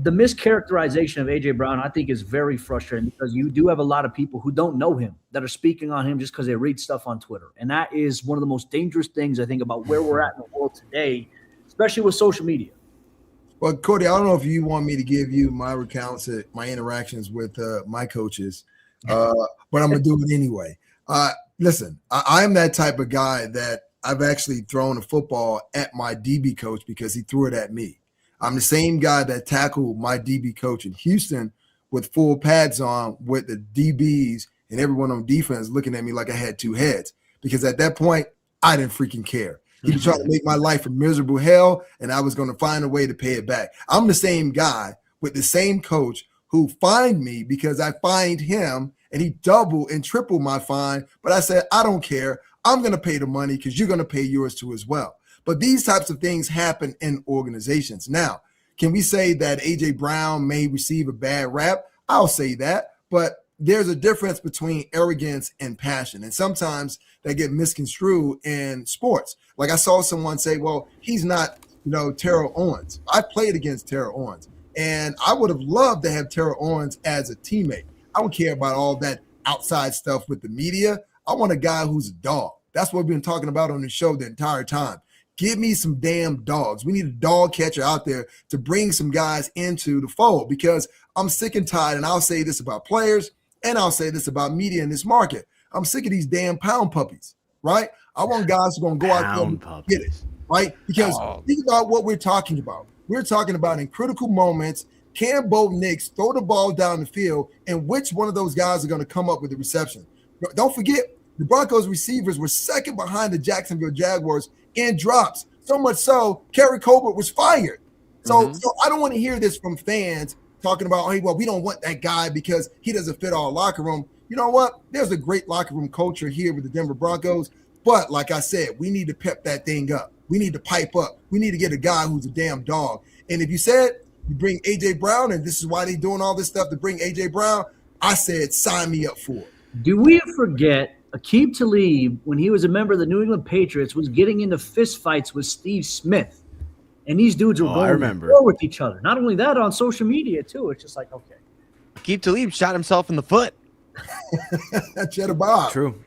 Speaker 2: the mischaracterization of A.J. Brown, I think, is very frustrating because you do have a lot of people who don't know him that are speaking on him just because they read stuff on Twitter. And that is one of the most dangerous things, I think, about where we're at in the world today, especially with social media.
Speaker 4: Well, Cody, I don't know if you want me to give you my recounts of my interactions with my coaches, but I'm going to do it anyway. Listen, I'm that type of guy that I've actually thrown a football at my DB coach because he threw it at me. I'm the same guy that tackled my DB coach in Houston with full pads on with the DBs and everyone on defense looking at me like I had two heads because at that point, I didn't freaking care. He was trying to make my life a miserable hell, and I was going to find a way to pay it back. I'm the same guy with the same coach who fined me because I fined him, and he doubled and tripled my fine. But I said, I don't care. I'm going to pay the money because you're going to pay yours too as well. But these types of things happen in organizations. Now, can we say that A.J. Brown may receive a bad rap? I'll say that. But there's a difference between arrogance and passion. And sometimes they get misconstrued in sports. Like I saw someone say, well, he's not, Terrell Owens. I played against Terrell Owens. And I would have loved to have Terrell Owens as a teammate. I don't care about all that outside stuff with the media. I want a guy who's a dog. That's what we've been talking about on the show the entire time. Give me some damn dogs. We need a dog catcher out there to bring some guys into the fold because I'm sick and tired, and I'll say this about players, and I'll say this about media in this market. I'm sick of these damn pound puppies, right? I want guys who are going to go out there and get it, right? Because think about what we're talking about. We're talking about in critical moments, can Bo Nix throw the ball down the field, and which one of those guys are going to come up with the reception? Don't forget, the Broncos receivers were second behind the Jacksonville Jaguars in drops. So much so, Kerry Colbert was fired. So I don't want to hear this from fans talking about, hey, well, we don't want that guy because he doesn't fit our locker room. You know what? There's a great locker room culture here with the Denver Broncos. But like I said, we need to pep that thing up. We need to pipe up. We need to get a guy who's a damn dog. And if you said you bring A.J. Brown, and this is why they're doing all this stuff to bring A.J. Brown, I said sign me up for it.
Speaker 2: Do we forget Aqib Talib, when he was a member of the New England Patriots, was getting into fistfights with Steve Smith? And these dudes were going to war with each other. Not only that, on social media, too. It's just like, okay.
Speaker 3: Aqib Talib shot himself in the foot.
Speaker 4: Cheddar Bob.
Speaker 1: True.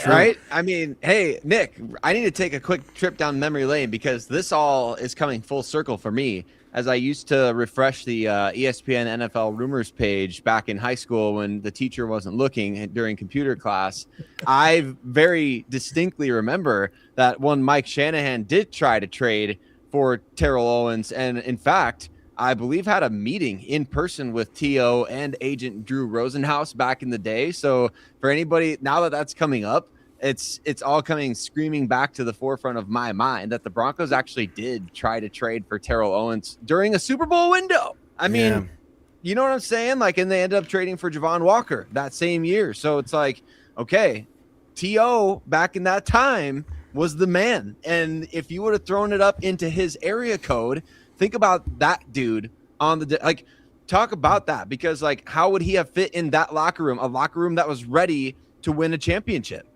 Speaker 3: Right? I mean, hey, Nick, I need to take a quick trip down memory lane because this all is coming full circle for me. As I used to refresh the ESPN NFL rumors page back in high school when the teacher wasn't looking during computer class, I very distinctly remember that one Mike Shanahan did try to trade for Terrell Owens. And in fact, I believe had a meeting in person with T.O. and agent Drew Rosenhaus back in the day. So for anybody, now that that's coming up, it's all coming screaming back to the forefront of my mind that the Broncos actually did try to trade for Terrell Owens during a Super Bowl window. I mean, you know what I'm saying? Like, and they ended up trading for Javon Walker that same year. So it's like, okay, T.O. back in that time was the man. And if you would have thrown it up into his area code, think about that dude on the, like, talk about that because, like, how would he have fit in that locker room, a locker room that was ready to win a championship?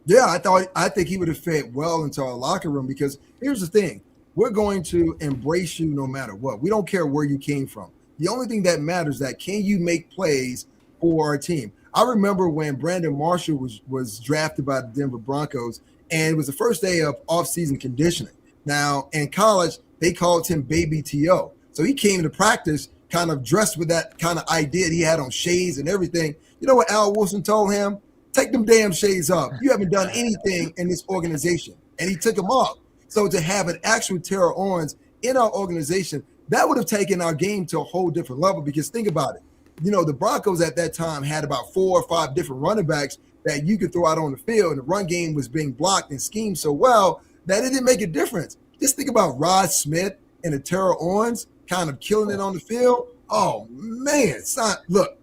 Speaker 4: Yeah, I think he would have fit well into our locker room because here's the thing. We're going to embrace you no matter what. We don't care where you came from. The only thing that matters is that can you make plays for our team? I remember when Brandon Marshall was drafted by the Denver Broncos, and it was the first day of off-season conditioning. Now, in college, they called him Baby T.O. So he came to practice kind of dressed with that kind of idea. He had on shades and everything. You know what Al Wilson told him? Take them damn shades off. You haven't done anything in this organization. And he took them off. So to have an actual Terrell Owens in our organization, that would have taken our game to a whole different level because think about it. You know, the Broncos at that time had about 4 or 5 different running backs that you could throw out on the field. And the run game was being blocked and schemed so well that it didn't make a difference. Just think about Rod Smith and the Terrell Owens kind of killing it on the field. Oh, man. Look,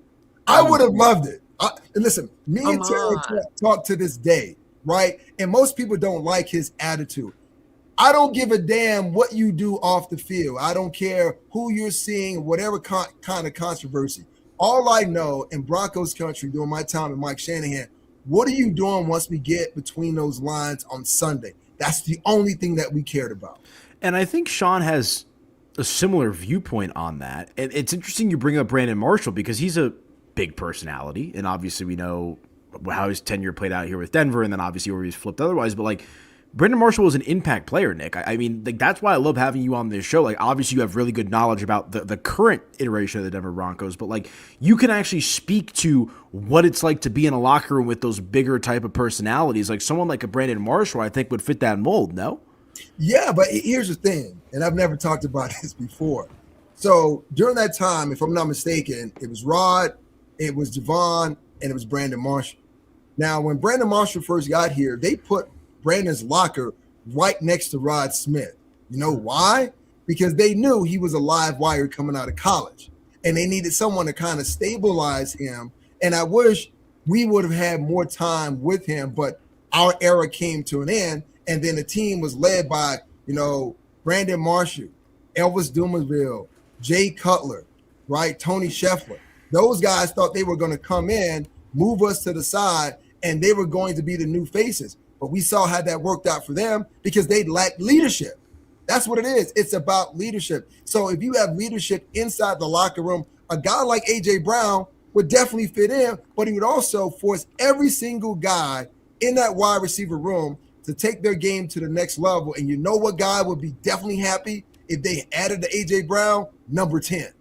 Speaker 4: I would have loved it. And listen, me and Terry talk to this day, right? And most people don't like his attitude. I don't give a damn what you do off the field. I don't care who you're seeing, whatever kind of controversy. All I know in Broncos country during my time with Mike Shanahan, what are you doing once we get between those lines on Sunday? That's the only thing that we cared about.
Speaker 1: And I think Sean has a similar viewpoint on that. And it's interesting you bring up Brandon Marshall because he's a big personality, and obviously we know how his tenure played out here with Denver, and then obviously where he's flipped otherwise. But like Brandon Marshall was an impact player, Nick. I mean, like that's why I love having you on this show. Like obviously you have really good knowledge about the current iteration of the Denver Broncos, but like you can actually speak to what it's like to be in a locker room with those bigger type of personalities. Like someone like a Brandon Marshall, I think would fit that mold. No?
Speaker 4: Yeah, but here's the thing, and I've never talked about this before. So during that time, if I'm not mistaken, it was Rod, it was Javon, and it was Brandon Marshall. Now, when Brandon Marshall first got here, they put Brandon's locker right next to Rod Smith. You know why? Because they knew he was a live wire coming out of college, and they needed someone to kind of stabilize him. And I wish we would have had more time with him, but our era came to an end. And then the team was led by, Brandon Marshall, Elvis Dumerville, Jay Cutler, right? Tony Scheffler. Those guys thought they were going to come in, move us to the side, and they were going to be the new faces. But we saw how that worked out for them because they lacked leadership. That's what it is. It's about leadership. So if you have leadership inside the locker room, a guy like A.J. Brown would definitely fit in, but he would also force every single guy in that wide receiver room to take their game to the next level. And you know what guy would be definitely happy if they added the A.J. Brown? Number 10.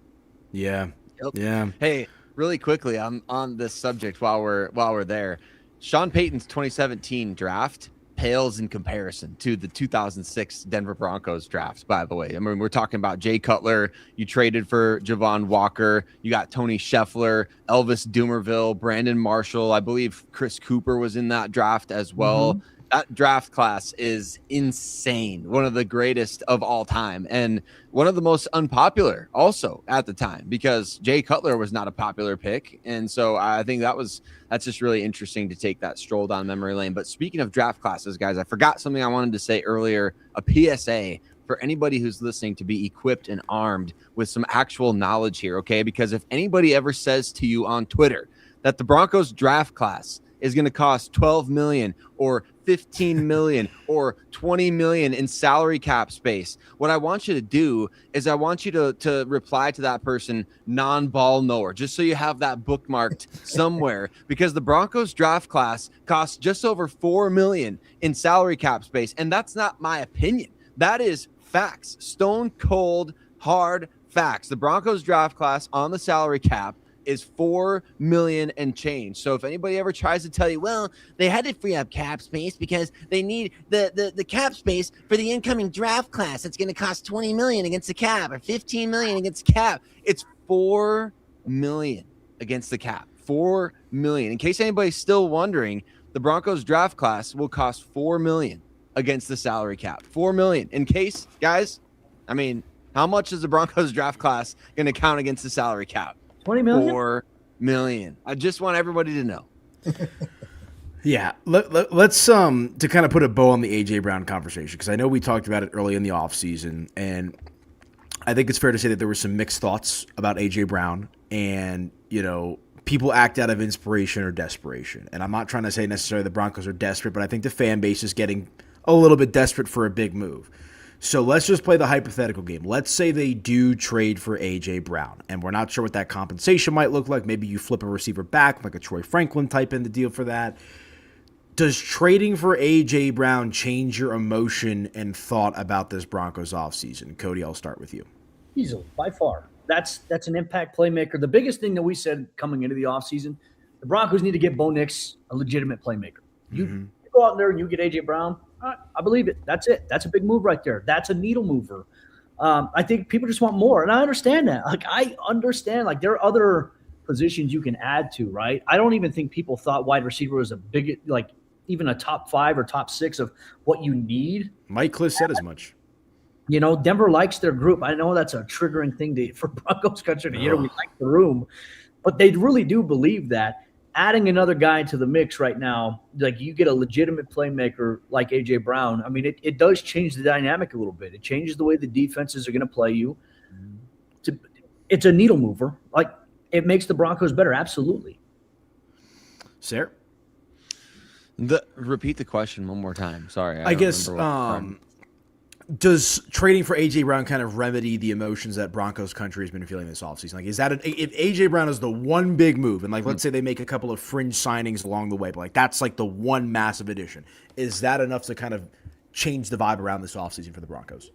Speaker 1: Yeah.
Speaker 3: Yep.
Speaker 1: Yeah.
Speaker 3: Hey, really quickly on this subject while we're there, Sean Payton's 2017 draft pales in comparison to the 2006 Denver Broncos draft, by the way. I mean, we're talking about Jay Cutler. You traded for Javon Walker. You got Tony Scheffler, Elvis Dumerville, Brandon Marshall. I believe Chris Cooper was in that draft as well. Mm-hmm. That draft class is insane. One of the greatest of all time. And one of the most unpopular also at the time because Jay Cutler was not a popular pick. And so I think that's just really interesting to take that stroll down memory lane. But speaking of draft classes, guys, I forgot something I wanted to say earlier, a PSA for anybody who's listening to be equipped and armed with some actual knowledge here, okay? Because if anybody ever says to you on Twitter that the Broncos draft class is going to cost $12 million or $15 million or $20 million in salary cap space, what I want you to do is I want you to reply to that person non-ball knower, just so you have that bookmarked somewhere, because the Broncos draft class costs just over $4 million in salary cap space. And that's not my opinion. That is facts, stone cold, hard facts. The Broncos draft class on the salary cap is $4 million and change. So if anybody ever tries to tell you, well, they had to free up cap space because they need the cap space for the incoming draft class, it's going to cost $20 million against the cap or $15 million against the cap. It's $4 million against the cap. $4 million. In case anybody's still wondering, the Broncos draft class will cost $4 million against the salary cap. $4 million. In case, guys, I mean, how much is the Broncos draft class going to count against the salary cap?
Speaker 2: 20 million?
Speaker 3: 4 million. I just want everybody to know.
Speaker 1: Yeah, let's to kind of put a bow on the A.J. Brown conversation, because I know we talked about it early in the offseason, and I think it's fair to say that there were some mixed thoughts about A.J. Brown, and, people act out of inspiration or desperation. And I'm not trying to say necessarily the Broncos are desperate, but I think the fan base is getting a little bit desperate for a big move. So let's just play the hypothetical game. Let's say they do trade for A.J. Brown, and we're not sure what that compensation might look like. Maybe you flip a receiver back, like a Troy Franklin type in the deal for that. Does trading for A.J. Brown change your emotion and thought about this Broncos offseason? Cody, I'll start with you.
Speaker 2: Easily, by far. That's an impact playmaker. The biggest thing that we said coming into the offseason, the Broncos need to get Bo Nix a legitimate playmaker. You go out there and you get A.J. Brown, I believe it. That's it. That's a big move right there. That's a needle mover. I think people just want more, and I understand that. I understand. There are other positions you can add to, right? I don't even think people thought wide receiver was a big, even a top 5 or top 6 of what you need.
Speaker 1: Mike Kliss said as much.
Speaker 2: Denver likes their group. I know that's a triggering thing for Broncos country to hear. We like the room, but they really do believe that. Adding another guy to the mix right now, you get a legitimate playmaker like A.J. Brown, I mean, it does change the dynamic a little bit. It changes the way the defenses are going to play you. It's a needle mover. It makes the Broncos better, absolutely.
Speaker 1: Sayre?
Speaker 3: Repeat the question one more time. Sorry.
Speaker 1: I guess does trading for AJ Brown kind of remedy the emotions that Broncos country has been feeling this offseason? Like, is that if AJ Brown is the one big move, and like let's say they make a couple of fringe signings along the way, but like that's like the one massive addition, is that enough to kind of change the vibe around this offseason for the Broncos?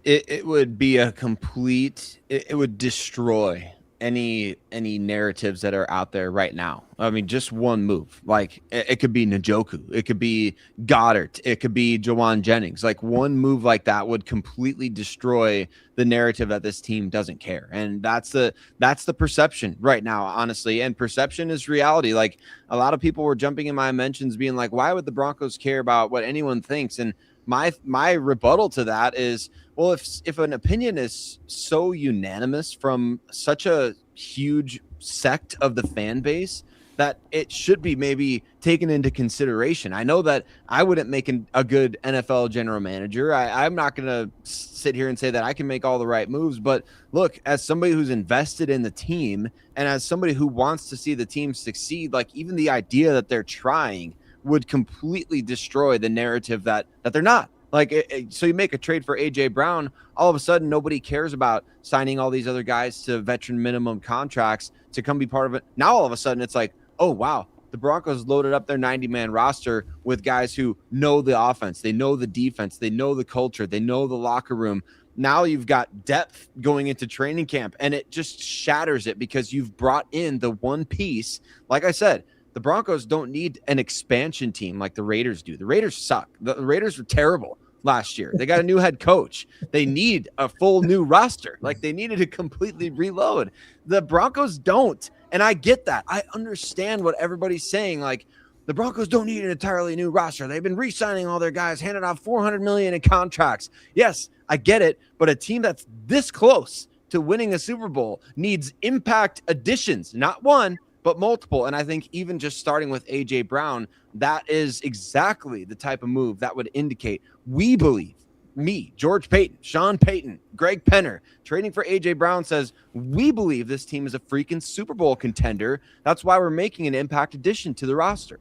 Speaker 3: It would be a complete. It would destroy any narratives that are out there right now. I mean, just one move. Like it could be Njoku, it could be Goddard, it could be Jawan Jennings. Like one move like that would completely destroy the narrative that this team doesn't care. And that's the perception right now, honestly. And perception is reality. Like a lot of people were jumping in my mentions being like, why would the Broncos care about what anyone thinks? And my rebuttal to that is, well, if an opinion is so unanimous from such a huge sect of the fan base, that it should be maybe taken into consideration. I know that I wouldn't make a good NFL general manager. I'm not going to sit here and say that I can make all the right moves. But look, as somebody who's invested in the team and as somebody who wants to see the team succeed, like even the idea that they're trying would completely destroy the narrative that they're not. Like, so you make a trade for AJ Brown, all of a sudden nobody cares about signing all these other guys to veteran minimum contracts to come be part of it. Now all of a sudden it's like, oh wow, the Broncos loaded up their 90-man roster with guys who know the offense, they know the defense, they know the culture, they know the locker room. Now you've got depth going into training camp, and it just shatters it because you've brought in the one piece. Like I said, the Broncos don't need an expansion team like the Raiders do. The Raiders suck. The Raiders were terrible last year. They got a new head coach. They need a full new roster. Like they needed to completely reload. The Broncos don't. And I get that. I understand what everybody's saying. Like the Broncos don't need an entirely new roster. They've been re-signing all their guys, handing out $400 million in contracts. Yes, I get it. But a team that's this close to winning a Super Bowl needs impact additions, not one, but multiple. And I think even just starting with AJ Brown, that is exactly the type of move that would indicate we believe, me, George Payton, Sean Payton, Greg Penner, trading for AJ Brown says we believe this team is a freaking Super Bowl contender. That's why we're making an impact addition to the roster.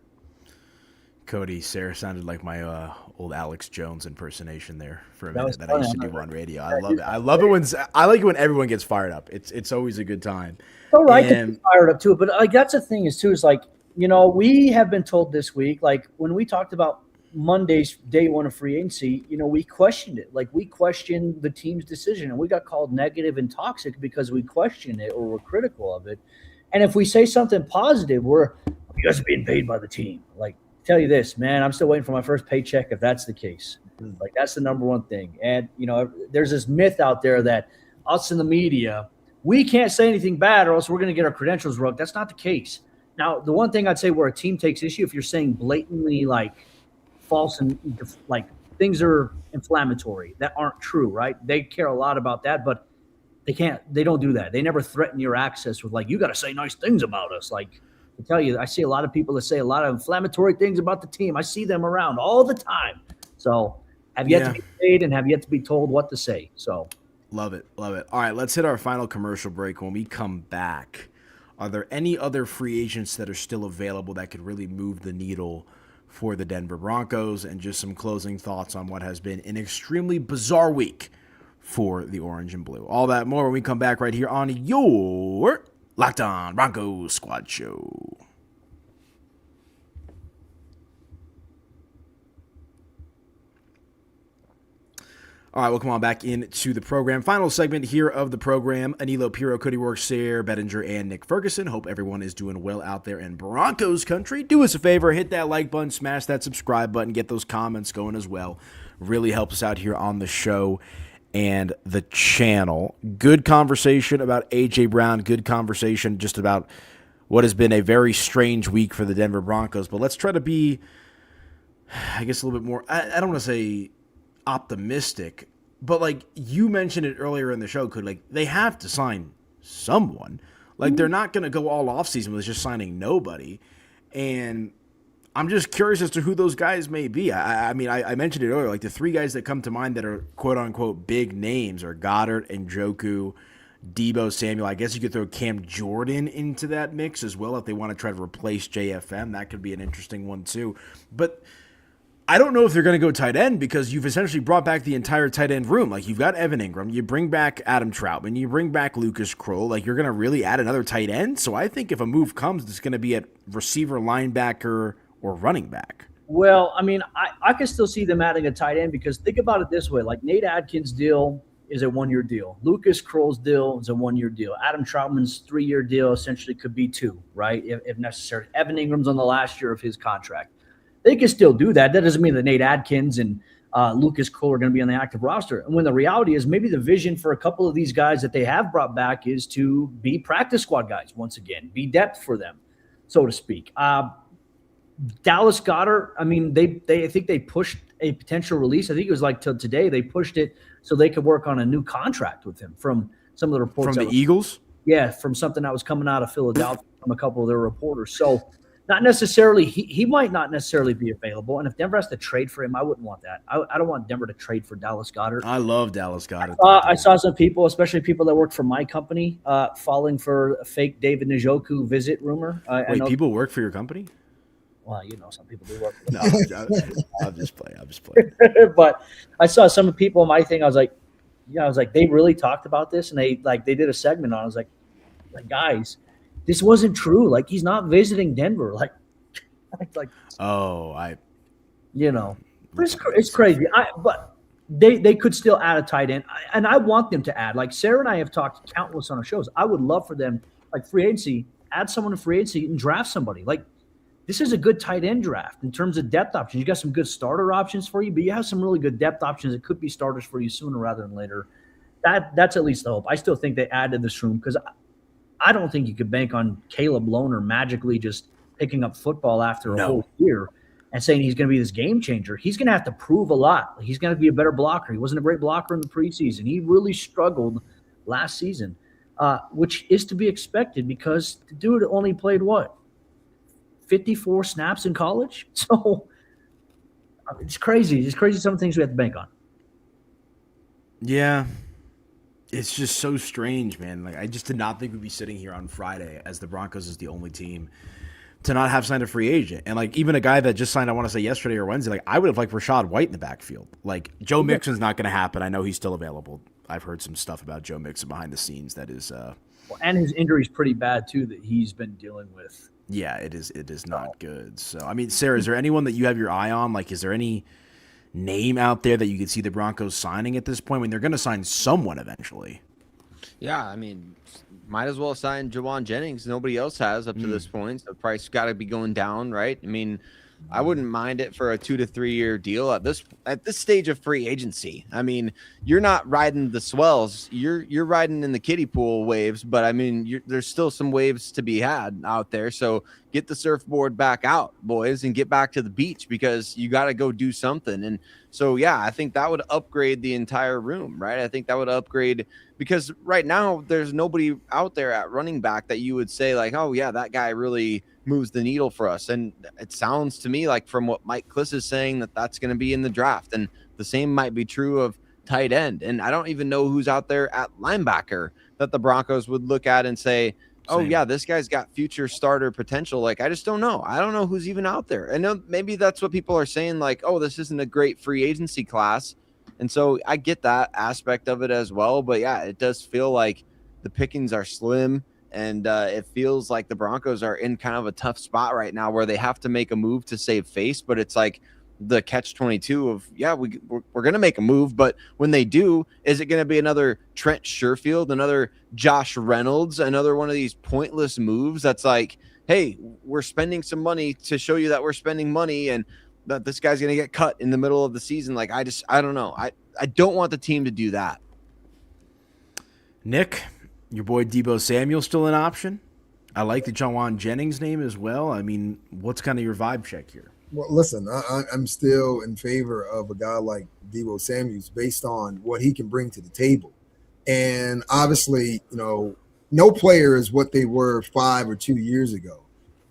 Speaker 1: Cody, Sayre sounded like my old Alex Jones impersonation there for a
Speaker 2: That was
Speaker 1: minute that I used to
Speaker 2: funny.
Speaker 1: do on radio. I love it. I like it when everyone gets fired up. It's always a good time.
Speaker 2: All right, to
Speaker 1: And-
Speaker 2: be fired up too. But like that's the thing is like, you know, we have been told this week, like when we talked about Monday's day one of free agency, you know, we questioned it. Like we questioned the team's decision, and we got called negative and toxic because we questioned it or were critical of it. And if we say something positive, you guys are being paid by the team. Like, tell you this, man, I'm still waiting for my first paycheck if that's the case. Like that's the number one thing. And you know, there's this myth out there that us in the media, we can't say anything bad or else we're going to get our credentials rugged. That's not the case. Now, the one thing I'd say where a team takes issue, if you're saying blatantly like false and like things are inflammatory that aren't true, right? They care a lot about that, but they don't do that. They never threaten your access with like, you got to say nice things about us. Like I tell you, I see a lot of people that say a lot of inflammatory things about the team. I see them around all the time. So have yet to be paid and have yet to be told what to say. So
Speaker 1: Love it. Love it. All right, let's hit our final commercial break. When we come back, are there any other free agents that are still available that could really move the needle for the Denver Broncos? And just some closing thoughts on what has been an extremely bizarre week for the Orange and Blue. All that more when we come back right here on your Locked On Broncos Squad Show. All right, welcome on back into the program. Final segment here of the program. Aniello Piro, Cody Roark, Sayre, Bedinger, and Nick Ferguson. Hope everyone is doing well out there in Broncos country. Do us a favor, hit that like button, smash that subscribe button, get those comments going as well. Really helps us out here on the show and the channel. Good conversation about A.J. Brown. Good conversation just about what has been a very strange week for the Denver Broncos. But let's try to be, I guess, a little bit more, I don't want to say optimistic, but like you mentioned it earlier in the show, could like they have to sign someone. Like they're not going to go all offseason with just signing nobody. And I'm just curious as to who those guys may be. I mean, I mentioned it earlier, like the three guys that come to mind that are quote unquote big names are Goddard, Njoku, Debo Samuel. I guess you could throw Cam Jordan into that mix as well if they want to try to replace JFM. That could be an interesting one too. But I don't know if they're going to go tight end because you've essentially brought back the entire tight end room. Like, you've got Evan Ingram, you bring back Adam Trautman, you bring back Lucas Kroll. Like, you're going to really add another tight end. So I think if a move comes, it's going to be at receiver, linebacker, or running back.
Speaker 2: Well, I mean, I can still see them adding a tight end because think about it this way. Like, Nate Adkins' deal is a 1-year deal. Lucas Kroll's deal is a 1-year deal. Adam Trautman's 3-year deal essentially could be 2, right, if necessary. Evan Ingram's on the last year of his contract. They can still do that. That doesn't mean that Nate Adkins and Lucas Kroll are going to be on the active roster. And when the reality is maybe the vision for a couple of these guys that they have brought back is to be practice squad guys once again, be depth for them, so to speak. Dallas Goedert, I mean, I think they pushed a potential release. I think it was like till today they pushed it so they could work on a new contract with him from some of the reports.
Speaker 1: From the Eagles?
Speaker 2: Yeah, from something that was coming out of Philadelphia from a couple of their reporters. So not necessarily, he might not necessarily be available. And if Denver has to trade for him, I wouldn't want that. I don't want Denver to trade for Dallas Goedert.
Speaker 1: I love Dallas Goedert.
Speaker 2: I saw some people, especially people that work for my company, falling for a fake David Njoku visit rumor.
Speaker 1: Wait,
Speaker 2: I know
Speaker 1: people work for your company?
Speaker 2: Well, some people do work for
Speaker 1: No, I'm just playing.
Speaker 2: But I saw some people in my thing. I was like, they really talked about this, and they did a segment on it. I was like, guys, this wasn't true. Like, he's not visiting Denver. It's crazy. But they could still add a tight end, and I want them to add. Like, Sayre and I have talked countless on our shows. I would love for them, like free agency, add someone to free agency and draft somebody. Like, this is a good tight end draft in terms of depth options. You got some good starter options for you, but you have some really good depth options that could be starters for you sooner rather than later. That's at least the hope. I still think they added this room because I don't think you could bank on Caleb Lohner magically just picking up football after a whole year and saying he's going to be this game changer. He's going to have to prove a lot. He's going to be a better blocker. He wasn't a great blocker in the preseason. He really struggled last season, which is to be expected because the dude only played 54 snaps in college. So it's crazy. It's crazy some things we have to bank on.
Speaker 1: Yeah. It's just so strange, man. Like, I just did not think we'd be sitting here on Friday as the Broncos is the only team to not have signed a free agent. And, like, even a guy that just signed, I want to say yesterday or Wednesday, like, I would have liked Rashad White in the backfield. Like, Joe Mixon's not going to happen. I know he's still available. I've heard some stuff about Joe Mixon behind the scenes that is
Speaker 2: and his injury's pretty bad, too, that he's been dealing with.
Speaker 1: Yeah, it is not good. So, I mean, Sayre, is there anyone that you have your eye on? Like, is there any name out there that you could see the Broncos signing at this point? I mean, they're going to sign someone eventually.
Speaker 3: Yeah, I mean, might as well sign Jawan Jennings. Nobody else has up to this point. So the price got to be going down, right? I mean, I wouldn't mind it for a 2 to 3 year deal at this stage of free agency. I mean, you're not riding the swells, you're riding in the kiddie pool waves, but I mean, there's still some waves to be had out there. So get the surfboard back out, boys, and get back to the beach because you got to go do something. And so, yeah, I think that would upgrade the entire room, right? I think that would upgrade because right now there's nobody out there at running back that you would say like, oh yeah, that guy really moves the needle for us. And it sounds to me like from what Mike Kliss is saying that that's going to be in the draft. And the same might be true of tight end. And I don't even know who's out there at linebacker that the Broncos would look at and say, oh yeah, this guy's got future starter potential. Like, I just don't know. I don't know who's even out there. I know maybe that's what people are saying. Like, oh, this isn't a great free agency class. And so I get that aspect of it as well. But yeah, it does feel like the pickings are slim. And it feels like the Broncos are in kind of a tough spot right now where they have to make a move to save face. But it's like the catch-22 of, yeah, we're going to make a move. But when they do, is it going to be another Trent Sherfield, another Josh Reynolds, another one of these pointless moves that's like, hey, we're spending some money to show you that we're spending money and that this guy's going to get cut in the middle of the season. Like, I don't know. I don't want the team to do that.
Speaker 1: Nick, your boy Deebo Samuel still an option? I like the Jawan Jennings name as well. I mean, what's kind of your vibe check here?
Speaker 4: Well, listen, I'm still in favor of a guy like Deebo Samuels based on what he can bring to the table. And obviously, no player is what they were 5 or 2 years ago.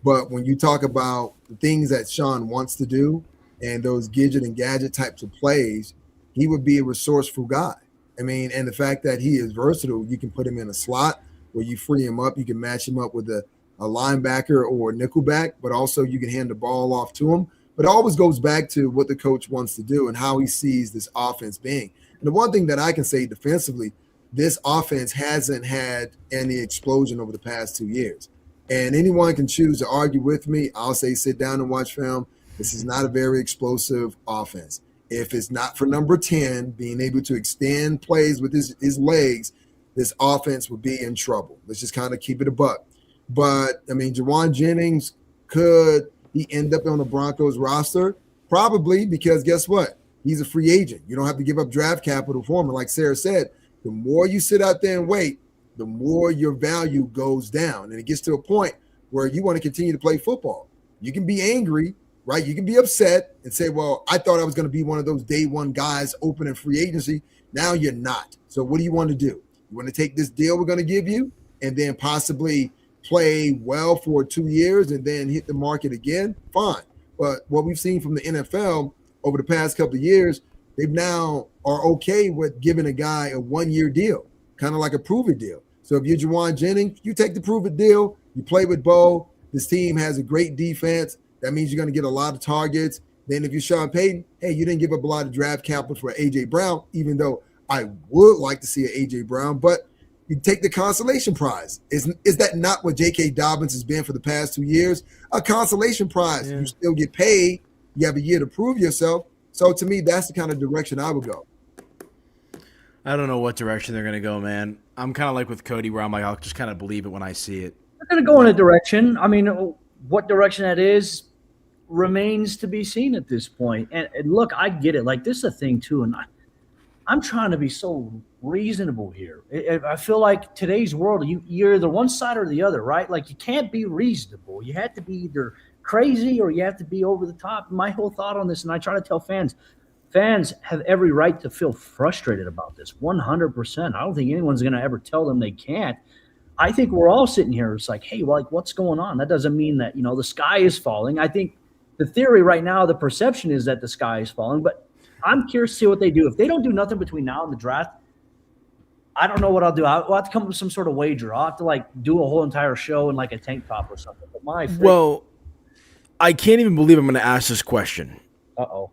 Speaker 4: But when you talk about the things that Sean wants to do and those gadget and gadget types of plays, he would be a resourceful guy. I mean, and the fact that he is versatile, you can put him in a slot where you free him up. You can match him up with a linebacker or a nickelback, but also you can hand the ball off to him. But it always goes back to what the coach wants to do and how he sees this offense being. And the one thing that I can say defensively, this offense hasn't had any explosion over the past 2 years. And anyone can choose to argue with me. I'll say sit down and watch film. This is not a very explosive offense. If it's not for number 10 being able to extend plays with his legs, this offense would be in trouble. Let's just kind of keep it a buck. But, I mean, Jauan Jennings, could he end up on the Broncos roster? Probably, because guess what? He's a free agent. You don't have to give up draft capital for him. And like Sayre said, the more you sit out there and wait, the more your value goes down. And it gets to a point where you want to continue to play football. You can be angry, right? You can be upset and say, well, I thought I was going to be one of those day one guys open in free agency. Now you're not. So what do you want to do? You want to take this deal we're going to give you and then possibly play well for 2 years and then hit the market again? Fine. But what we've seen from the NFL over the past couple of years, they now are okay with giving a guy a 1 year deal, kind of like a prove-it deal. So if you're Jauan Jennings, you take the prove-it deal, you play with Bo. This team has a great defense. That means you're going to get a lot of targets. Then if you're Sean Payton, hey, you didn't give up a lot of draft capital for A.J. Brown, even though I would like to see an A.J. Brown, but you take the consolation prize. Is that not what J.K. Dobbins has been for the past 2 years? A consolation prize. Yeah. You still get paid. You have a year to prove yourself. So to me, that's the kind of direction I would go.
Speaker 1: I don't know what direction they're going to go, man. I'm kind of like with Cody where I'm like, I'll just kind of believe it when I see it.
Speaker 2: They're going to go in a direction. I mean, what direction that is remains to be seen at this point. And look, I get it. Like, this is a thing, too. And I'm trying to be so reasonable here. I feel like today's world, you're either one side or the other, right? Like, you can't be reasonable. You have to be either crazy or you have to be over the top. My whole thought on this, and I try to tell fans have every right to feel frustrated about this, 100%. I don't think anyone's going to ever tell them they can't. I think we're all sitting here. It's like, hey, well, like, what's going on? That doesn't mean that, the sky is falling. I think the theory right now, the perception is that the sky is falling, but I'm curious to see what they do. If they don't do nothing between now and the draft, I don't know what I'll do. I'll have to come up with some sort of wager. I'll have to do a whole entire show in like a tank top or something. But
Speaker 1: well, I can't even believe I'm going to ask this question.
Speaker 2: Uh-oh.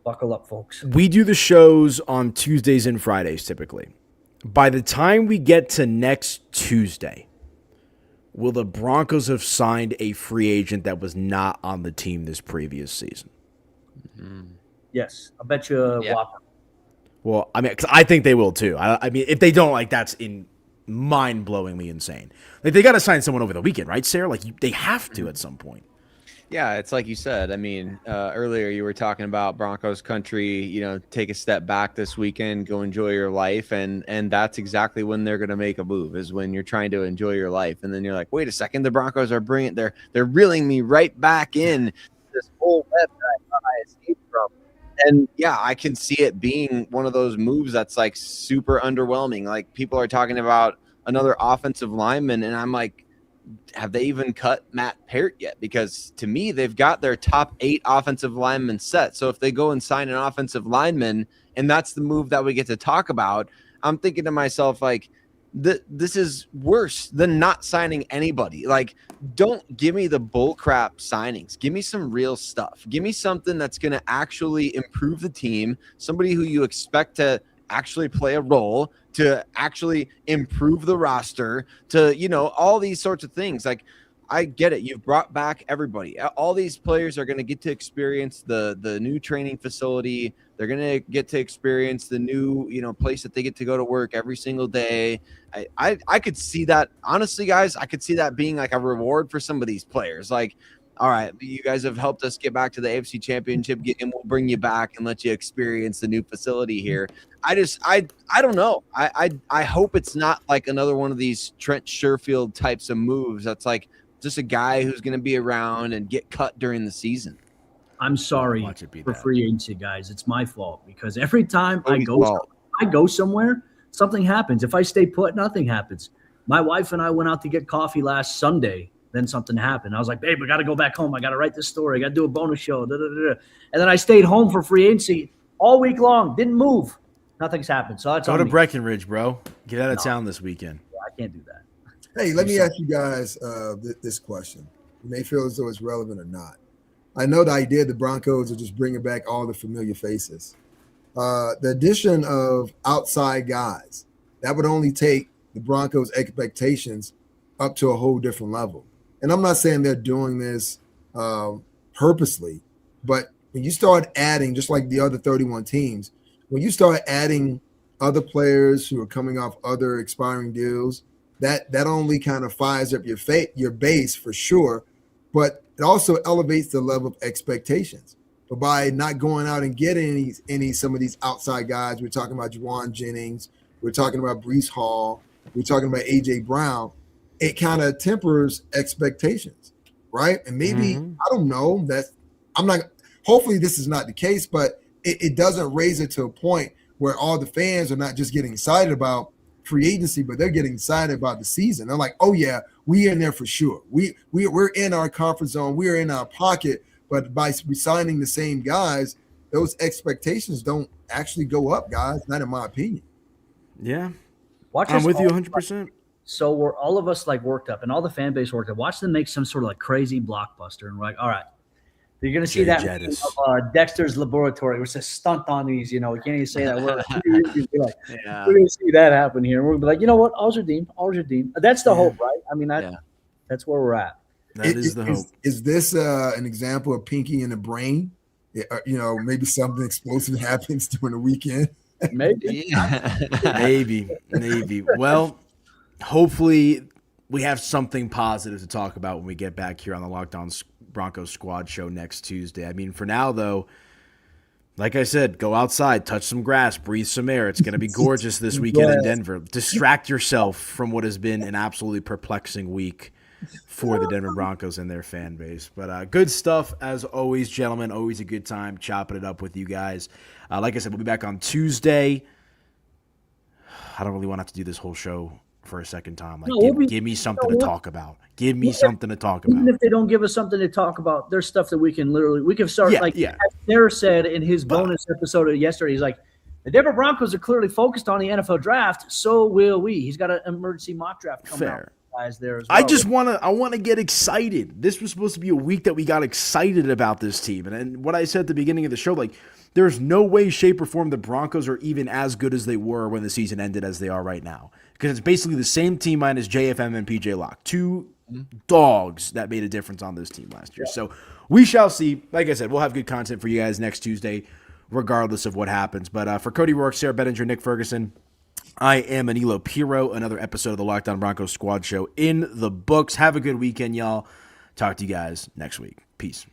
Speaker 2: Buckle up, folks.
Speaker 1: We do the shows on Tuesdays and Fridays typically. By the time we get to next Tuesday, will the Broncos have signed a free agent that was not on the team this previous season?
Speaker 2: Mm-hmm. Yes. I bet you Walker.
Speaker 1: Well, I mean, 'cause I think they will too. I mean, if they don't, that's mind-blowingly insane. Like, they got to sign someone over the weekend, right, Sayre? Like, they have to at some point.
Speaker 3: Yeah, it's like you said. I mean, earlier you were talking about Broncos country, take a step back this weekend, go enjoy your life. And that's exactly when they're going to make a move, is when you're trying to enjoy your life. And then you're like, wait a second, the Broncos are they're reeling me right back in this whole web that I thought I escaped from. And yeah, I can see it being one of those moves that's like super underwhelming. Like, people are talking about another offensive lineman, and I'm like, have they even cut Matt Peart yet? Because to me, they've got their top 8 offensive linemen set. So if they go and sign an offensive lineman, and that's the move that we get to talk about, I'm thinking to myself, like, this is worse than not signing anybody. Like, don't give me the bullcrap signings. Give me some real stuff. Give me something that's going to actually improve the team, somebody who you expect to actually play a role, to actually improve the roster, to, all these sorts of things. Like, I get it. You've brought back everybody. All these players are going to get to experience the new training facility. They're going to get to experience the new, place that they get to go to work every single day. I could see that. Honestly, guys, I could see that being like a reward for some of these players. Like, all right, you guys have helped us get back to the AFC Championship game. We'll bring you back and let you experience the new facility here. I don't know. I hope it's not like another one of these Trent Sherfield types of moves. That's like just a guy who's going to be around and get cut during the season.
Speaker 2: I'm sorry for free agency, guys. It's my fault, because every time I go somewhere, something happens. If I stay put, nothing happens. My wife and I went out to get coffee last Sunday. Then something happened. I was like, babe, I got to go back home. I got to write this story. I got to do a bonus show. Da, da, da, da. And then I stayed home for free agency all week long. Didn't move. Nothing's happened. So that's
Speaker 1: go to Breckenridge, bro. Get out of town this weekend.
Speaker 2: Yeah, I can't do that.
Speaker 4: Hey, let me ask you guys this question. You may feel as though it's relevant or not. I know the idea the Broncos are just bringing back all the familiar faces. The addition of outside guys, that would only take the Broncos' expectations up to a whole different level. And I'm not saying they're doing this purposely, but when you start adding, just like the other 31 teams, when you start adding other players who are coming off other expiring deals, that only kind of fires up your base for sure, but it also elevates the level of expectations. But by not going out and getting some of these outside guys, we're talking about Juwan Jennings, we're talking about Breece Hall, we're talking about A.J. Brown, it kind of tempers expectations, right? And maybe, I don't know, hopefully this is not the case, but it doesn't raise it to a point where all the fans are not just getting excited about free agency, but they're getting excited about the season. They're like, oh yeah, we're in there for sure. We're in our comfort zone. We're in our pocket. But by signing the same guys, those expectations don't actually go up, guys. Not in my opinion.
Speaker 1: Yeah.
Speaker 2: I'm
Speaker 1: with you 100%.
Speaker 2: So we're all of us like worked up and all the fan base worked up. Watch them make some sort of like crazy blockbuster. And we're like, all right, you're going to see that of, Dexter's Laboratory, which is a stunt on these, you know, we can't even say that word. Like, we're going to see that happen here. And we're going to be like, you know what? All's redeemed. That's the hope, right? I mean, that's where we're at.
Speaker 1: That is the hope.
Speaker 4: Is this an example of Pinky in the brain? You know, maybe something explosive happens during the weekend.
Speaker 2: Maybe.
Speaker 1: Maybe. Well, hopefully we have something positive to talk about when we get back here on the Locked On Broncos Squad show next Tuesday. I mean, for now, though, like I said, go outside, touch some grass, breathe some air. It's going to be gorgeous this weekend in Denver. Distract yourself from what has been an absolutely perplexing week for the Denver Broncos and their fan base. But good stuff, as always, gentlemen. Always a good time chopping it up with you guys. Like I said, we'll be back on Tuesday. I don't really want to have to do this whole show for a second time. Like, give me something to talk about. Give me something to talk about.
Speaker 2: Even if they don't give us something to talk about, there's stuff that we can start. As Sayre said in his bonus episode of yesterday, he's like, the Denver Broncos are clearly focused on the NFL draft. So will we. He's got an emergency mock draft coming out. Guys there as well.
Speaker 1: I want to get excited. This was supposed to be a week that we got excited about this team. And what I said at the beginning of the show, like, there's no way, shape, or form the Broncos are even as good as they were when the season ended as they are right now. Because it's basically the same team minus JFM and PJ Locke. Two dogs that made a difference on this team last year. So we shall see. Like I said, we'll have good content for you guys next Tuesday, regardless of what happens. But for Cody Roark, Sayre, Bedinger, Nick Ferguson, I am Aniello Piro. Another episode of the Locked On Broncos Squad Show in the books. Have a good weekend, y'all. Talk to you guys next week. Peace.